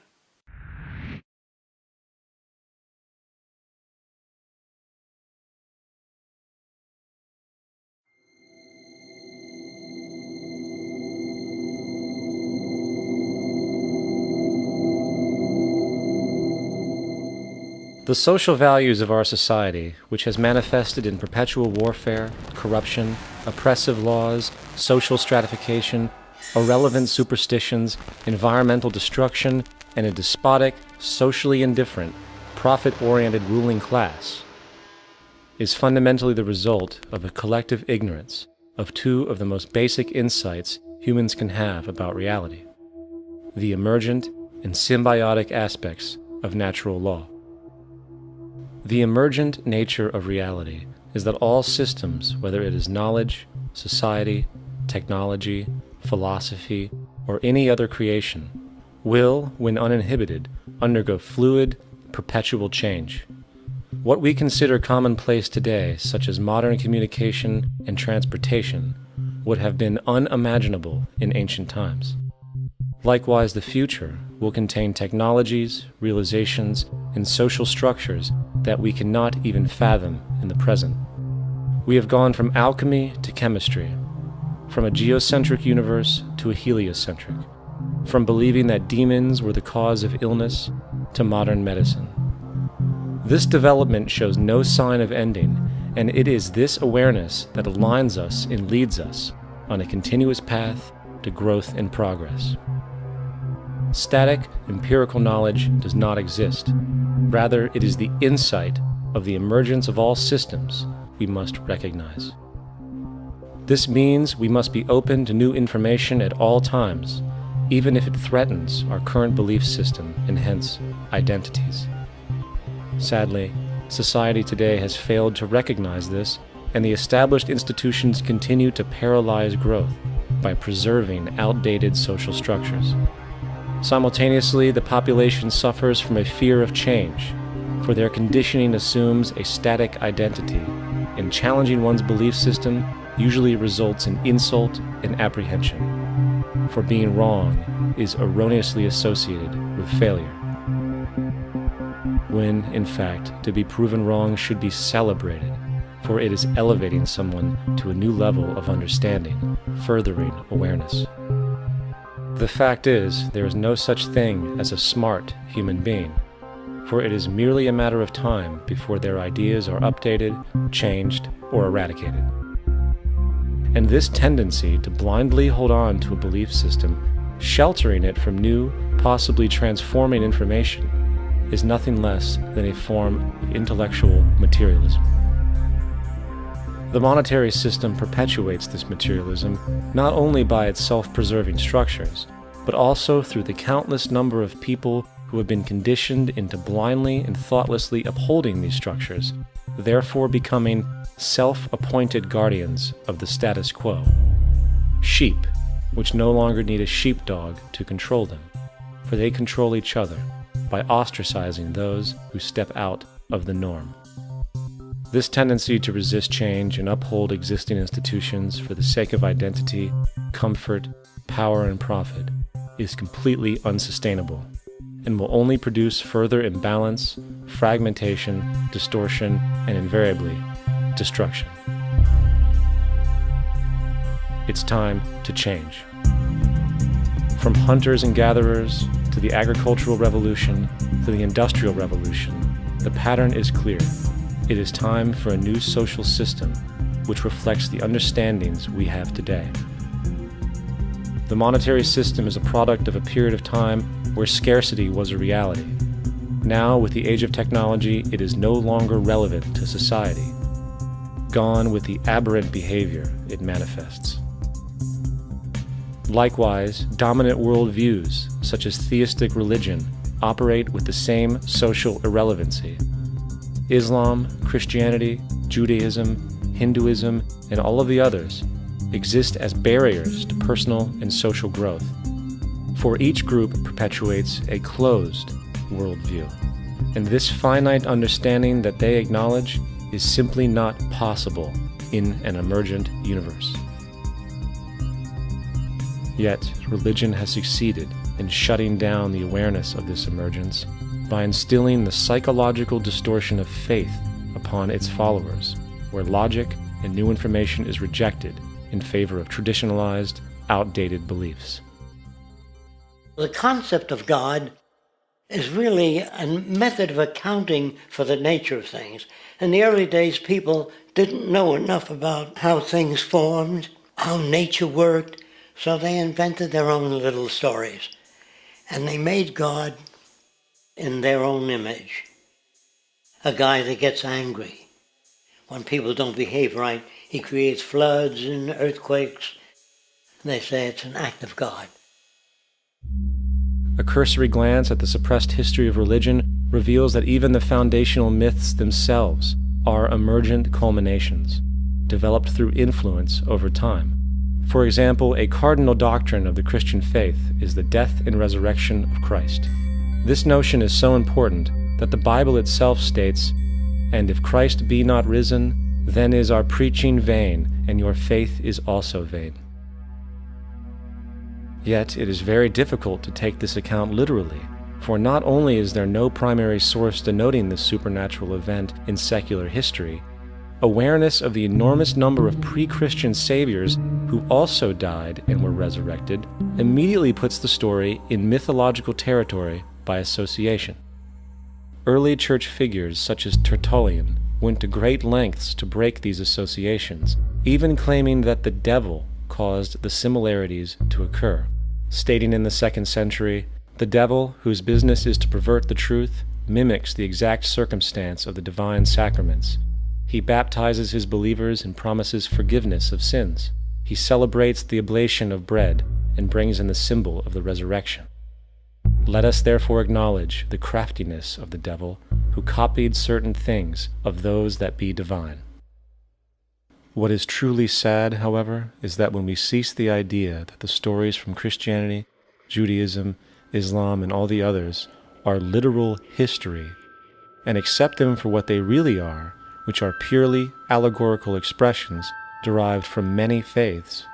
The social values of our society, which has manifested in perpetual warfare, corruption, oppressive laws, social stratification, irrelevant superstitions, environmental destruction, and a despotic, socially indifferent, profit-oriented ruling class, is fundamentally the result of a collective ignorance of two of the most basic insights humans can have about reality: the emergent and symbiotic aspects of natural law. The emergent nature of reality is that all systems, whether it is knowledge, society, technology, philosophy, or any other creation, will, when uninhibited, undergo fluid, perpetual change. What we consider commonplace today, such as modern communication and transportation, would have been unimaginable in ancient times. Likewise, the future will contain technologies, realizations, and social structures that we cannot even fathom in the present. We have gone from alchemy to chemistry, from a geocentric universe to a heliocentric, from believing that demons were the cause of illness to modern medicine. This development shows no sign of ending, and it is this awareness that aligns us and leads us on a continuous path to growth and progress. Static, empirical knowledge does not exist. Rather, it is the insight of the emergence of all systems we must recognize. This means we must be open to new information at all times, even if it threatens our current belief system and hence identities. Sadly, society today has failed to recognize this, and the established institutions continue to paralyze growth by preserving outdated social structures. Simultaneously, the population suffers from a fear of change, for their conditioning assumes a static identity, and challenging one's belief system usually results in insult and apprehension, for being wrong is erroneously associated with failure, when, in fact, to be proven wrong should be celebrated, for it is elevating someone to a new level of understanding, furthering awareness. The fact is, there is no such thing as a smart human being, for it is merely a matter of time before their ideas are updated, changed, or eradicated. And this tendency to blindly hold on to a belief system, sheltering it from new, possibly transforming information, is nothing less than a form of intellectual materialism. The monetary system perpetuates this materialism not only by its self-preserving structures, but also through the countless number of people who have been conditioned into blindly and thoughtlessly upholding these structures, therefore becoming self-appointed guardians of the status quo. Sheep, which no longer need a sheepdog to control them, for they control each other by ostracizing those who step out of the norm. This tendency to resist change and uphold existing institutions for the sake of identity, comfort, power, and profit is completely unsustainable and will only produce further imbalance, fragmentation, distortion, and invariably, destruction. It's time to change. From hunters and gatherers to the agricultural revolution to the industrial revolution, the pattern is clear. It is time for a new social system which reflects the understandings we have today. The monetary system is a product of a period of time where scarcity was a reality. Now, with the age of technology, it is no longer relevant to society. Gone with the aberrant behavior it manifests. Likewise, dominant worldviews, such as theistic religion, operate with the same social irrelevancy. Islam, Christianity, Judaism, Hinduism, and all of the others exist as barriers to personal and social growth, for each group perpetuates a closed worldview, and this finite understanding that they acknowledge is simply not possible in an emergent universe. Yet, religion has succeeded in shutting down the awareness of this emergence by instilling the psychological distortion of faith upon its followers, where logic and new information is rejected in favor of traditionalized, outdated beliefs. The concept of God is really a method of accounting for the nature of things. In the early days, people didn't know enough about how things formed, how nature worked, so they invented their own little stories. And they made God in their own image. A guy that gets angry. When people don't behave right, he creates floods and earthquakes. They say it's an act of God. A cursory glance at the suppressed history of religion reveals that even the foundational myths themselves are emergent culminations, developed through influence over time. For example, a cardinal doctrine of the Christian faith is the death and resurrection of Christ. This notion is so important that the Bible itself states, "And if Christ be not risen, then is our preaching vain, and your faith is also vain." Yet it is very difficult to take this account literally, for not only is there no primary source denoting this supernatural event in secular history, awareness of the enormous number of pre-Christian saviors who also died and were resurrected immediately puts the story in mythological territory by association. Early church figures such as Tertullian went to great lengths to break these associations, even claiming that the devil caused the similarities to occur, stating in the 2nd century, "The devil, whose business is to pervert the truth, mimics the exact circumstance of the divine sacraments. He baptizes his believers and promises forgiveness of sins. He celebrates the oblation of bread and brings in the symbol of the resurrection. Let us therefore acknowledge the craftiness of the devil, who copied certain things of those that be divine." What is truly sad, however, is that when we cease the idea that the stories from Christianity, Judaism, Islam, and all the others are literal history, and accept them for what they really are, which are purely allegorical expressions derived from many faiths,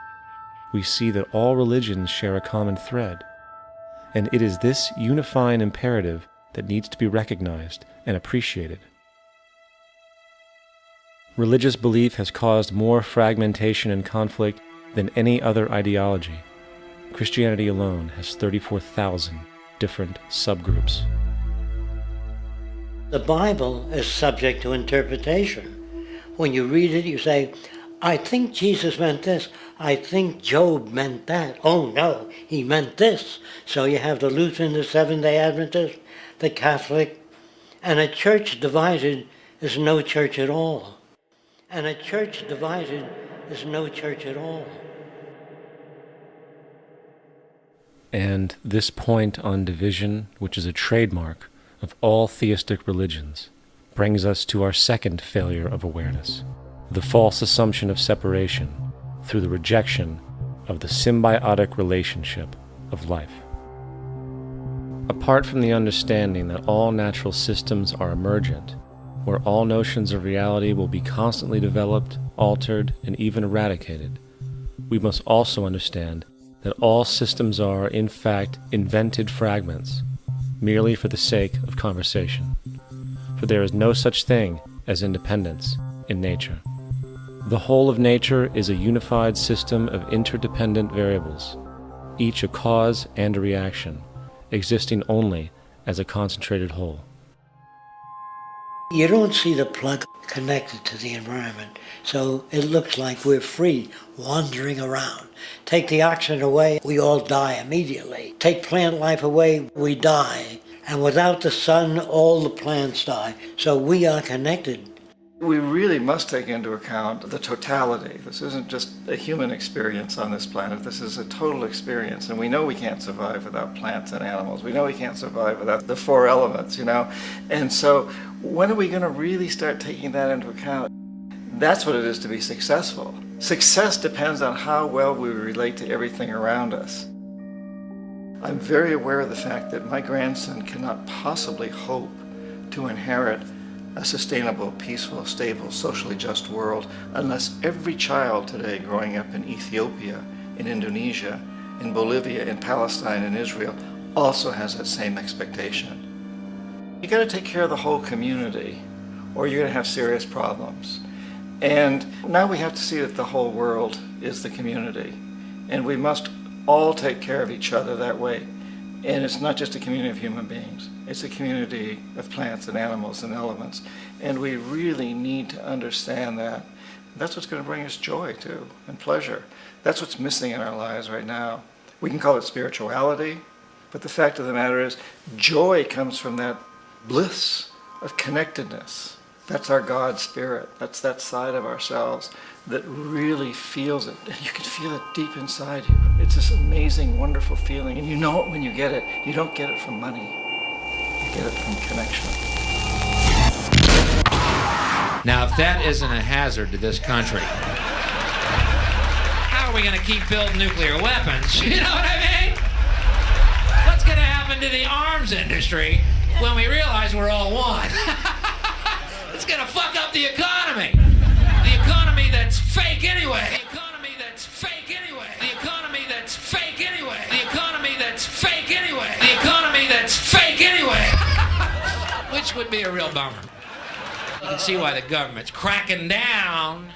we see that all religions share a common thread, and it is this unifying imperative that needs to be recognized and appreciated. Religious belief has caused more fragmentation and conflict than any other ideology. Christianity alone has 34,000 different subgroups. The Bible is subject to interpretation. When you read it, you say, I think Jesus meant this. I think Job meant that. Oh no, he meant this. So you have the Lutheran, the Seventh-day Adventist, the Catholic, and a church divided is no church at all. And a church divided is no church at all. And this point on division, which is a trademark of all theistic religions, brings us to our second failure of awareness, the false assumption of separation through the rejection of the symbiotic relationship of life. Apart from the understanding that all natural systems are emergent, where all notions of reality will be constantly developed, altered, and even eradicated, we must also understand that all systems are, in fact, invented fragments, merely for the sake of conversation. For there is no such thing as independence in nature. The whole of nature is a unified system of interdependent variables, each a cause and a reaction, existing only as a concentrated whole. You don't see the plug connected to the environment, so it looks like we're free, wandering around. Take the oxygen away, we all die immediately. Take plant life away, we die. And without the sun, all the plants die. So we are connected. We really must take into account the totality. This isn't just a human experience on this planet. This is a total experience. And we know we can't survive without plants and animals. We know we can't survive without the four elements, And so when are we going to really start taking that into account? That's what it is to be successful. Success depends on how well we relate to everything around us. I'm very aware of the fact that my grandson cannot possibly hope to inherit a sustainable, peaceful, stable, socially just world unless every child today growing up in Ethiopia, in Indonesia, in Bolivia, in Palestine, in Israel also has that same expectation. You got to take care of the whole community or you're going to have serious problems. And now we have to see that the whole world is the community, and we must all take care of each other that way. And it's not just a community of human beings, it's a community of plants and animals and elements. And we really need to understand that. That's what's going to bring us joy too, and pleasure. That's what's missing in our lives right now. We can call it spirituality, but the fact of the matter is joy comes from that bliss of connectedness. That's our God spirit. That's that side of ourselves that really feels it. And you can feel it deep inside you. It's this amazing, wonderful feeling. And you know it when you get it. You don't get it from money. You get it from connection. Now, if that isn't a hazard to this country, how are we going to keep building nuclear weapons? You know what I mean? What's going to happen to the arms industry when we realize we're all one? It's going to fuck up the economy. The economy that's fake anyway. The economy that's fake anyway. The economy that's fake anyway. The economy that's fake anyway. The economy that's fake anyway. Which would be a real bummer. You can see why the government's cracking down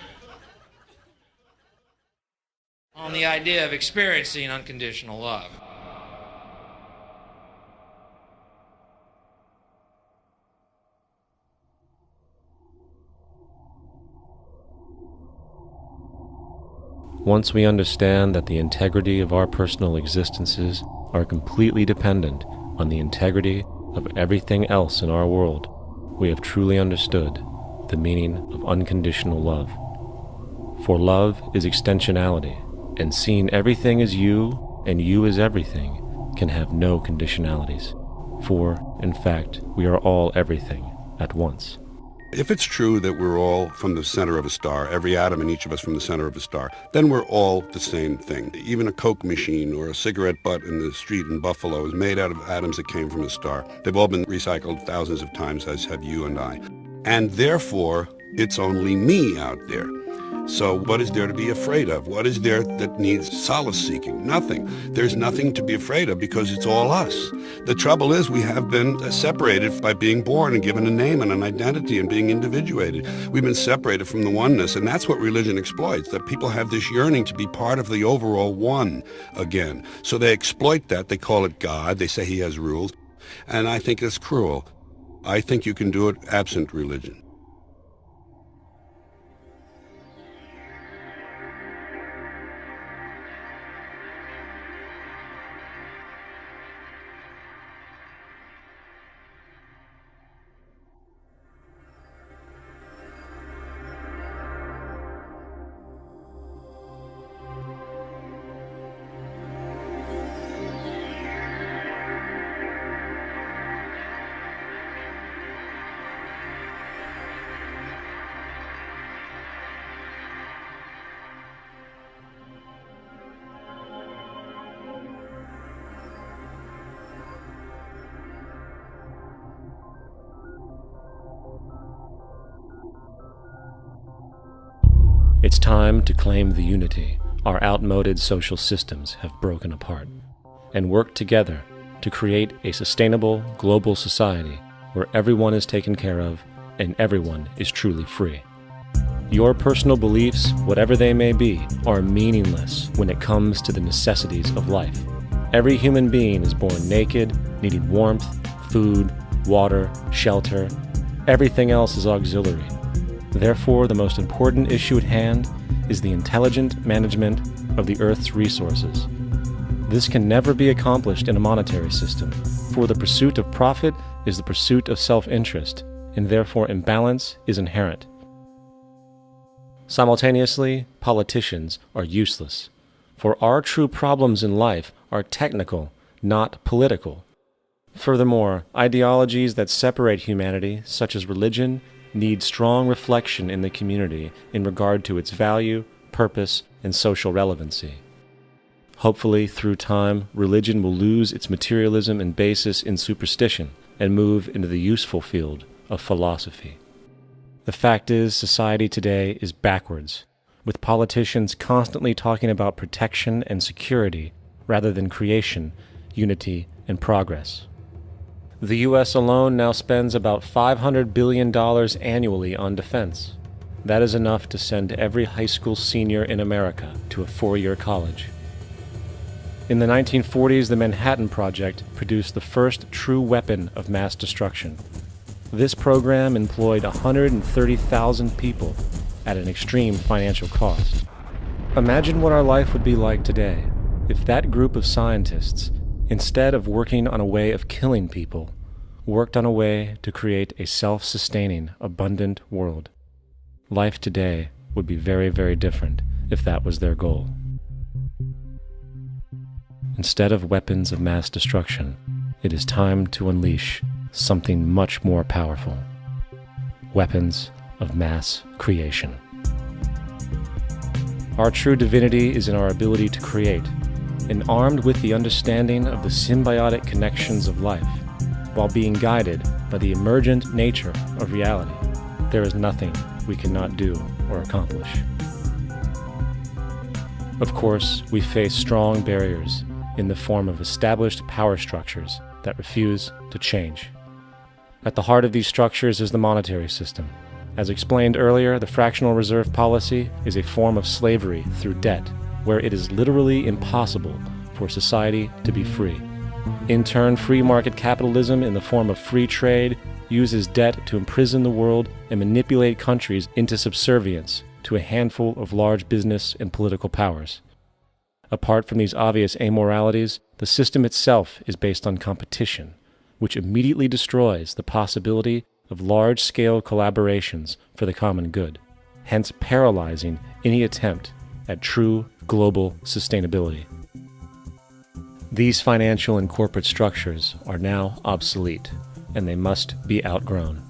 on the idea of experiencing unconditional love. Once we understand that the integrity of our personal existences are completely dependent on the integrity of everything else in our world, we have truly understood the meaning of unconditional love. For love is extensionality, and seeing everything as you and you as everything can have no conditionalities. For, in fact, we are all everything at once. If it's true that we're all from the center of a star, every atom in each of us from the center of a star, then we're all the same thing. Even a Coke machine or a cigarette butt in the street in Buffalo is made out of atoms that came from a star. They've all been recycled thousands of times, as have you and I. And therefore, it's only me out there. So what is there to be afraid of? What is there that needs solace-seeking? Nothing. There's nothing to be afraid of because it's all us. The trouble is we have been separated by being born and given a name and an identity and being individuated. We've been separated from the oneness, and that's what religion exploits, that people have this yearning to be part of the overall one again. So they exploit that. They call it God. They say he has rules. And I think it's cruel. I think you can do it absent religion. It's time to claim the unity our outmoded social systems have broken apart, and work together to create a sustainable global society where everyone is taken care of and everyone is truly free. Your personal beliefs, whatever they may be, are meaningless when it comes to the necessities of life. Every human being is born naked, needing warmth, food, water, shelter. Everything else is auxiliary. Therefore, the most important issue at hand is the intelligent management of the Earth's resources. This can never be accomplished in a monetary system, for the pursuit of profit is the pursuit of self-interest, and therefore imbalance is inherent. Simultaneously, politicians are useless, for our true problems in life are technical, not political. Furthermore, ideologies that separate humanity, such as religion, need strong reflection in the community in regard to its value, purpose, and social relevancy. Hopefully, through time, religion will lose its materialism and basis in superstition and move into the useful field of philosophy. The fact is, society today is backwards, with politicians constantly talking about protection and security rather than creation, unity, and progress. The U.S. alone now spends about $500 billion annually on defense. That is enough to send every high school senior in America to a 4-year college. In the 1940s, the Manhattan Project produced the first true weapon of mass destruction. This program employed 130,000 people at an extreme financial cost. Imagine what our life would be like today if that group of scientists, instead of working on a way of killing people, worked on a way to create a self-sustaining, abundant world. Life today would be very, very different if that was their goal. Instead of weapons of mass destruction, it is time to unleash something much more powerful. Weapons of mass creation. Our true divinity is in our ability to create, and armed with the understanding of the symbiotic connections of life, while being guided by the emergent nature of reality, there is nothing we cannot do or accomplish. Of course, we face strong barriers in the form of established power structures that refuse to change. At the heart of these structures is the monetary system. As explained earlier, the fractional reserve policy is a form of slavery through debt, where it is literally impossible for society to be free. In turn, free market capitalism in the form of free trade uses debt to imprison the world and manipulate countries into subservience to a handful of large business and political powers. Apart from these obvious amoralities, the system itself is based on competition, which immediately destroys the possibility of large-scale collaborations for the common good, hence paralyzing any attempt at true global sustainability. These financial and corporate structures are now obsolete, and they must be outgrown.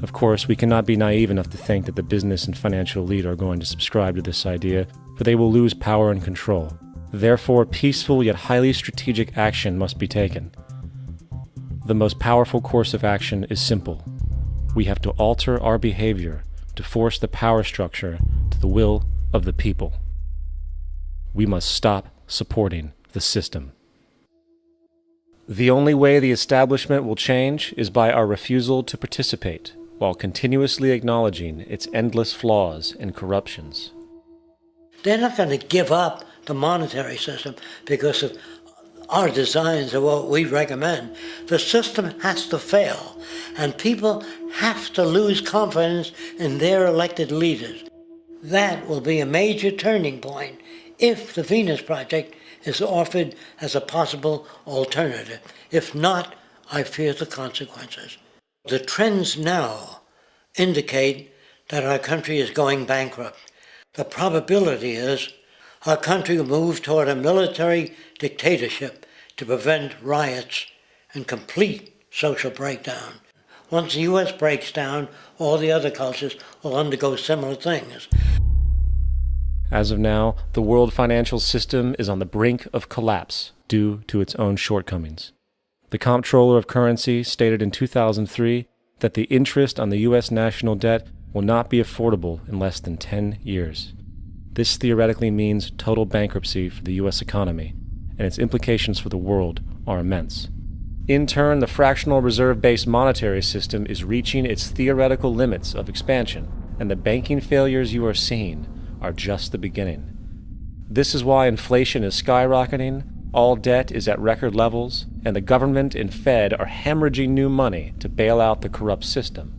Of course, we cannot be naive enough to think that the business and financial elite are going to subscribe to this idea, for they will lose power and control. Therefore, peaceful yet highly strategic action must be taken. The most powerful course of action is simple. We have to alter our behavior to force the power structure to the will of the people. We must stop supporting the system. The only way the establishment will change is by our refusal to participate, while continuously acknowledging its endless flaws and corruptions. They're not going to give up the monetary system because of our designs of what we recommend. The system has to fail, and people have to lose confidence in their elected leaders. That will be a major turning point if the Venus Project is offered as a possible alternative. If not, I fear the consequences. The trends now indicate that our country is going bankrupt. The probability is our country will move toward a military dictatorship to prevent riots and complete social breakdown. Once the U.S. breaks down, all the other cultures will undergo similar things. As of now, the world financial system is on the brink of collapse due to its own shortcomings. The Comptroller of Currency stated in 2003 that the interest on the U.S. national debt will not be affordable in less than 10 years. This theoretically means total bankruptcy for the U.S. economy, and its implications for the world are immense. In turn, the fractional reserve-based monetary system is reaching its theoretical limits of expansion, and the banking failures you are seeing are just the beginning. This is why inflation is skyrocketing, all debt is at record levels, and the government and Fed are hemorrhaging new money to bail out the corrupt system.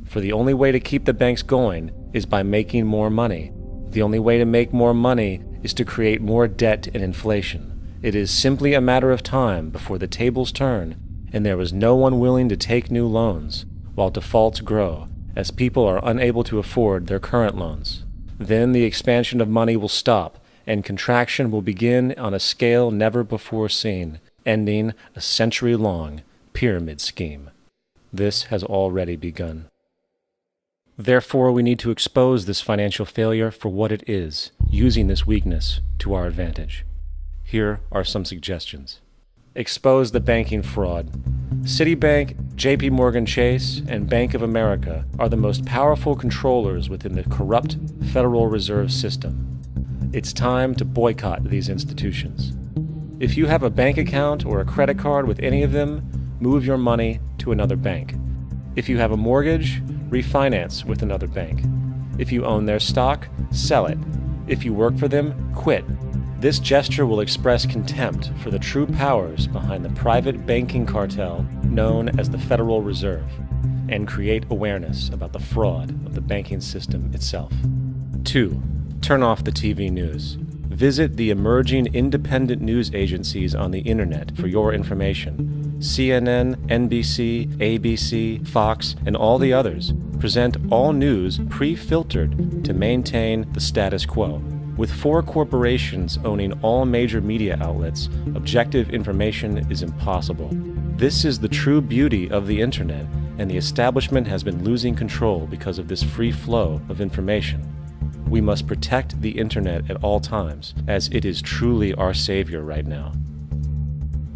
For the only way to keep the banks going is by making more money. The only way to make more money is to create more debt and inflation. It is simply a matter of time before the tables turn, and there is no one willing to take new loans, while defaults grow, as people are unable to afford their current loans. Then the expansion of money will stop, and contraction will begin on a scale never before seen, ending a century-long pyramid scheme. This has already begun. Therefore, we need to expose this financial failure for what it is, using this weakness to our advantage. Here are some suggestions. Expose the banking fraud. Citibank, JP Morgan Chase, and Bank of America are the most powerful controllers within the corrupt Federal Reserve System. It's time to boycott these institutions. If you have a bank account or a credit card with any of them, move your money to another bank. If you have a mortgage, refinance with another bank. If you own their stock, sell it. If you work for them, quit. This gesture will express contempt for the true powers behind the private banking cartel known as the Federal Reserve, and create awareness about the fraud of the banking system itself. 2. Turn off the TV news. Visit the emerging independent news agencies on the internet for your information. CNN, NBC, ABC, Fox, and all the others present all news pre-filtered to maintain the status quo. With 4 corporations owning all major media outlets, objective information is impossible. This is the true beauty of the internet, and the establishment has been losing control because of this free flow of information. We must protect the internet at all times, as it is truly our savior right now.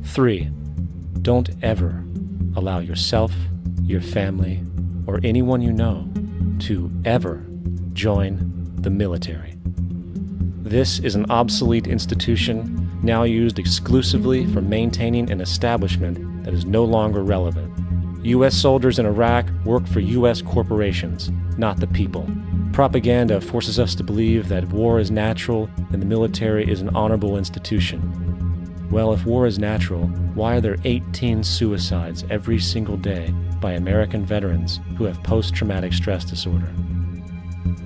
3. Don't ever allow yourself, your family, or anyone you know to ever join the military. This is an obsolete institution now used exclusively for maintaining an establishment that is no longer relevant. U.S. soldiers in Iraq work for U.S. corporations, not the people. Propaganda forces us to believe that war is natural and the military is an honorable institution. Well, if war is natural, why are there 18 suicides every single day by American veterans who have post-traumatic stress disorder?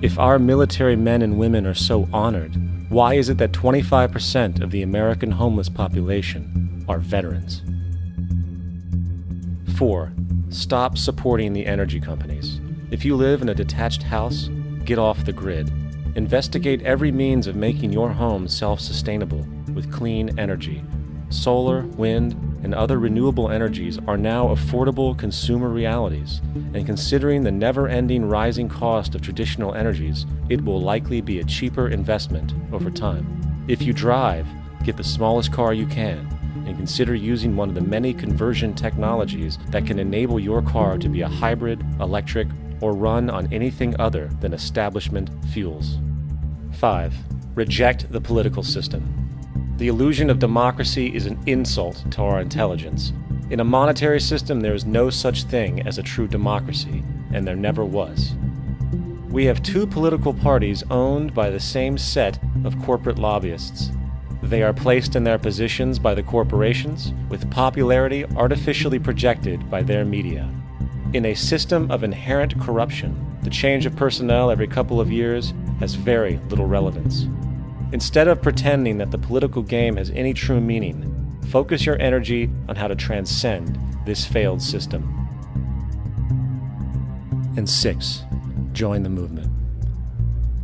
If our military men and women are so honored, why is it that 25% of the American homeless population are veterans? 4. Stop supporting the energy companies. If you live in a detached house, get off the grid. Investigate every means of making your home self-sustainable with clean energy. Solar, wind, and other renewable energies are now affordable consumer realities, and considering the never-ending rising cost of traditional energies, it will likely be a cheaper investment over time. If you drive, get the smallest car you can, and consider using one of the many conversion technologies that can enable your car to be a hybrid, electric, or run on anything other than establishment fuels. 5. Reject the political system. The illusion of democracy is an insult to our intelligence. In a monetary system, there is no such thing as a true democracy, and there never was. We have two political parties owned by the same set of corporate lobbyists. They are placed in their positions by the corporations, with popularity artificially projected by their media. In a system of inherent corruption, the change of personnel every couple of years has very little relevance. Instead of pretending that the political game has any true meaning, focus your energy on how to transcend this failed system. And 6. Join the movement.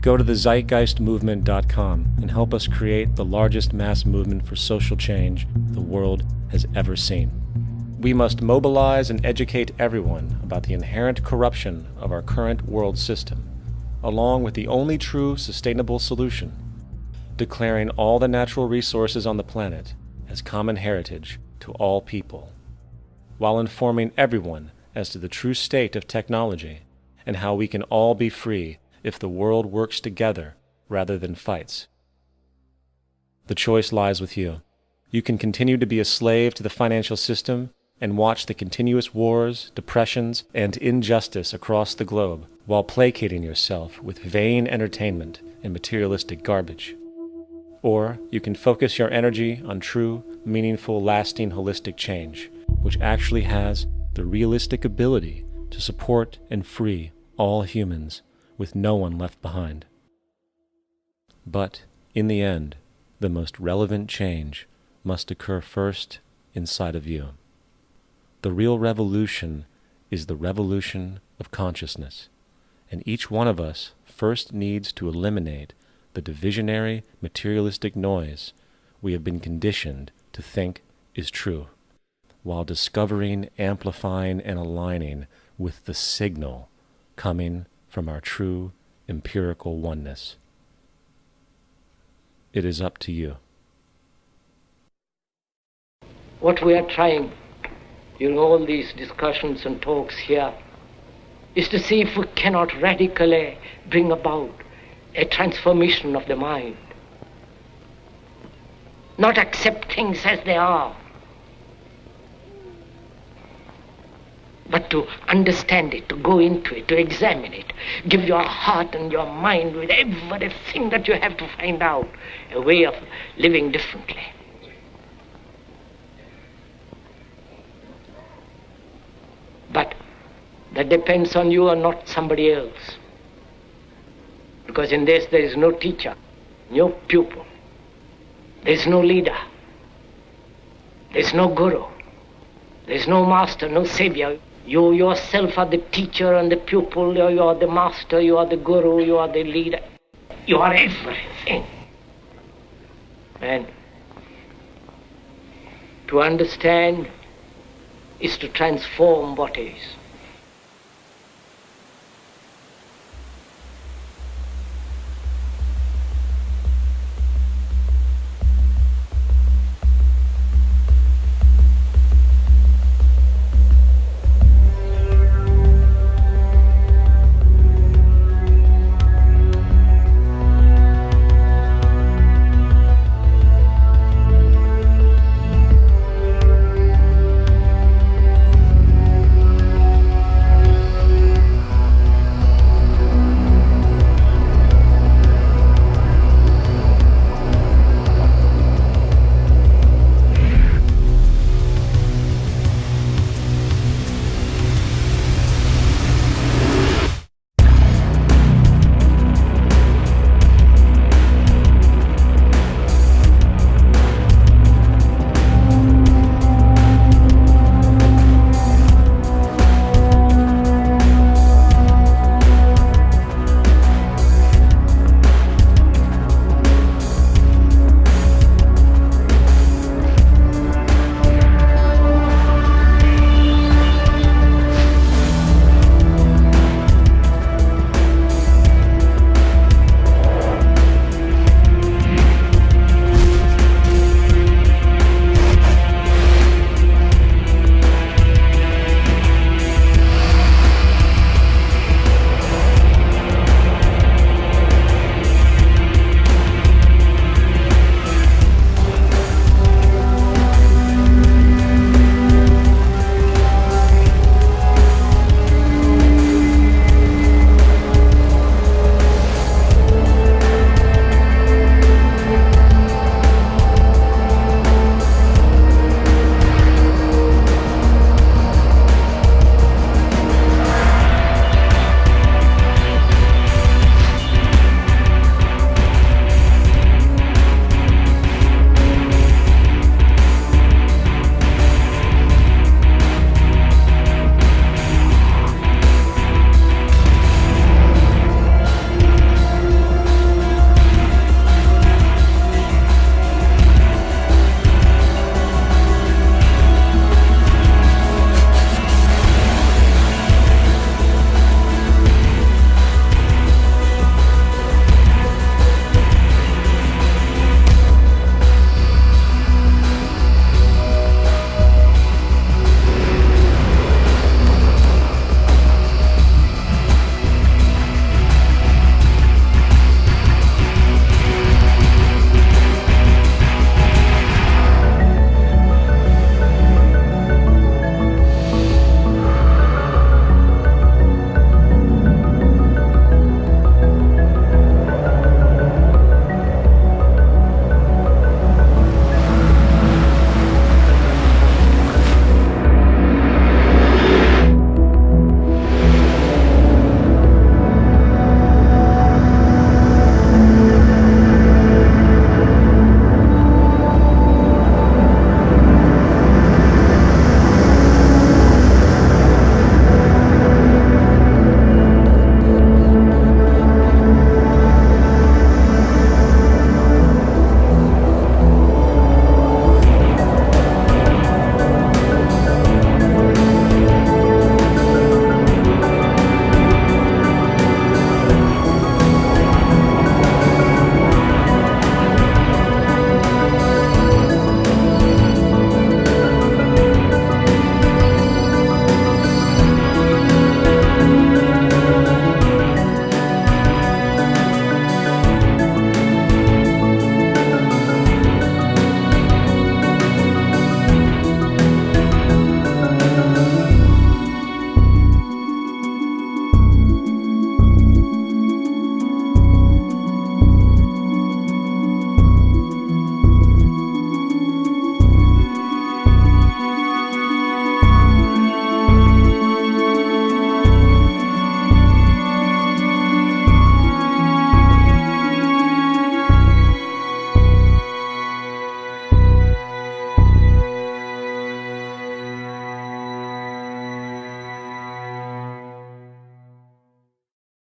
Go to thezeitgeistmovement.com and help us create the largest mass movement for social change the world has ever seen. We must mobilize and educate everyone about the inherent corruption of our current world system, along with the only true sustainable solution, declaring all the natural resources on the planet as common heritage to all people, while informing everyone as to the true state of technology and how we can all be free if the world works together rather than fights. The choice lies with you. You can continue to be a slave to the financial system and watch the continuous wars, depressions, and injustice across the globe while placating yourself with vain entertainment and materialistic garbage. Or you can focus your energy on true, meaningful, lasting, holistic change, which actually has the realistic ability to support and free all humans with no one left behind. But, in the end, the most relevant change must occur first inside of you. The real revolution is the revolution of consciousness, and each one of us first needs to eliminate the divisionary, materialistic noise we have been conditioned to think is true, while discovering, amplifying, and aligning with the signal coming from our true empirical oneness. It is up to you. What we are trying in all these discussions and talks here is to see if we cannot radically bring about a transformation of the mind. Not accept things as they are, but to understand it, to go into it, to examine it, give your heart and your mind with everything that you have to find out a way of living differently. But that depends on you and not somebody else. Because in this there is no teacher, no pupil, there is no leader, there is no guru, there is no master, no savior. You yourself are the teacher and the pupil, you are the master, you are the guru, you are the leader. You are everything. And to understand is to transform what is.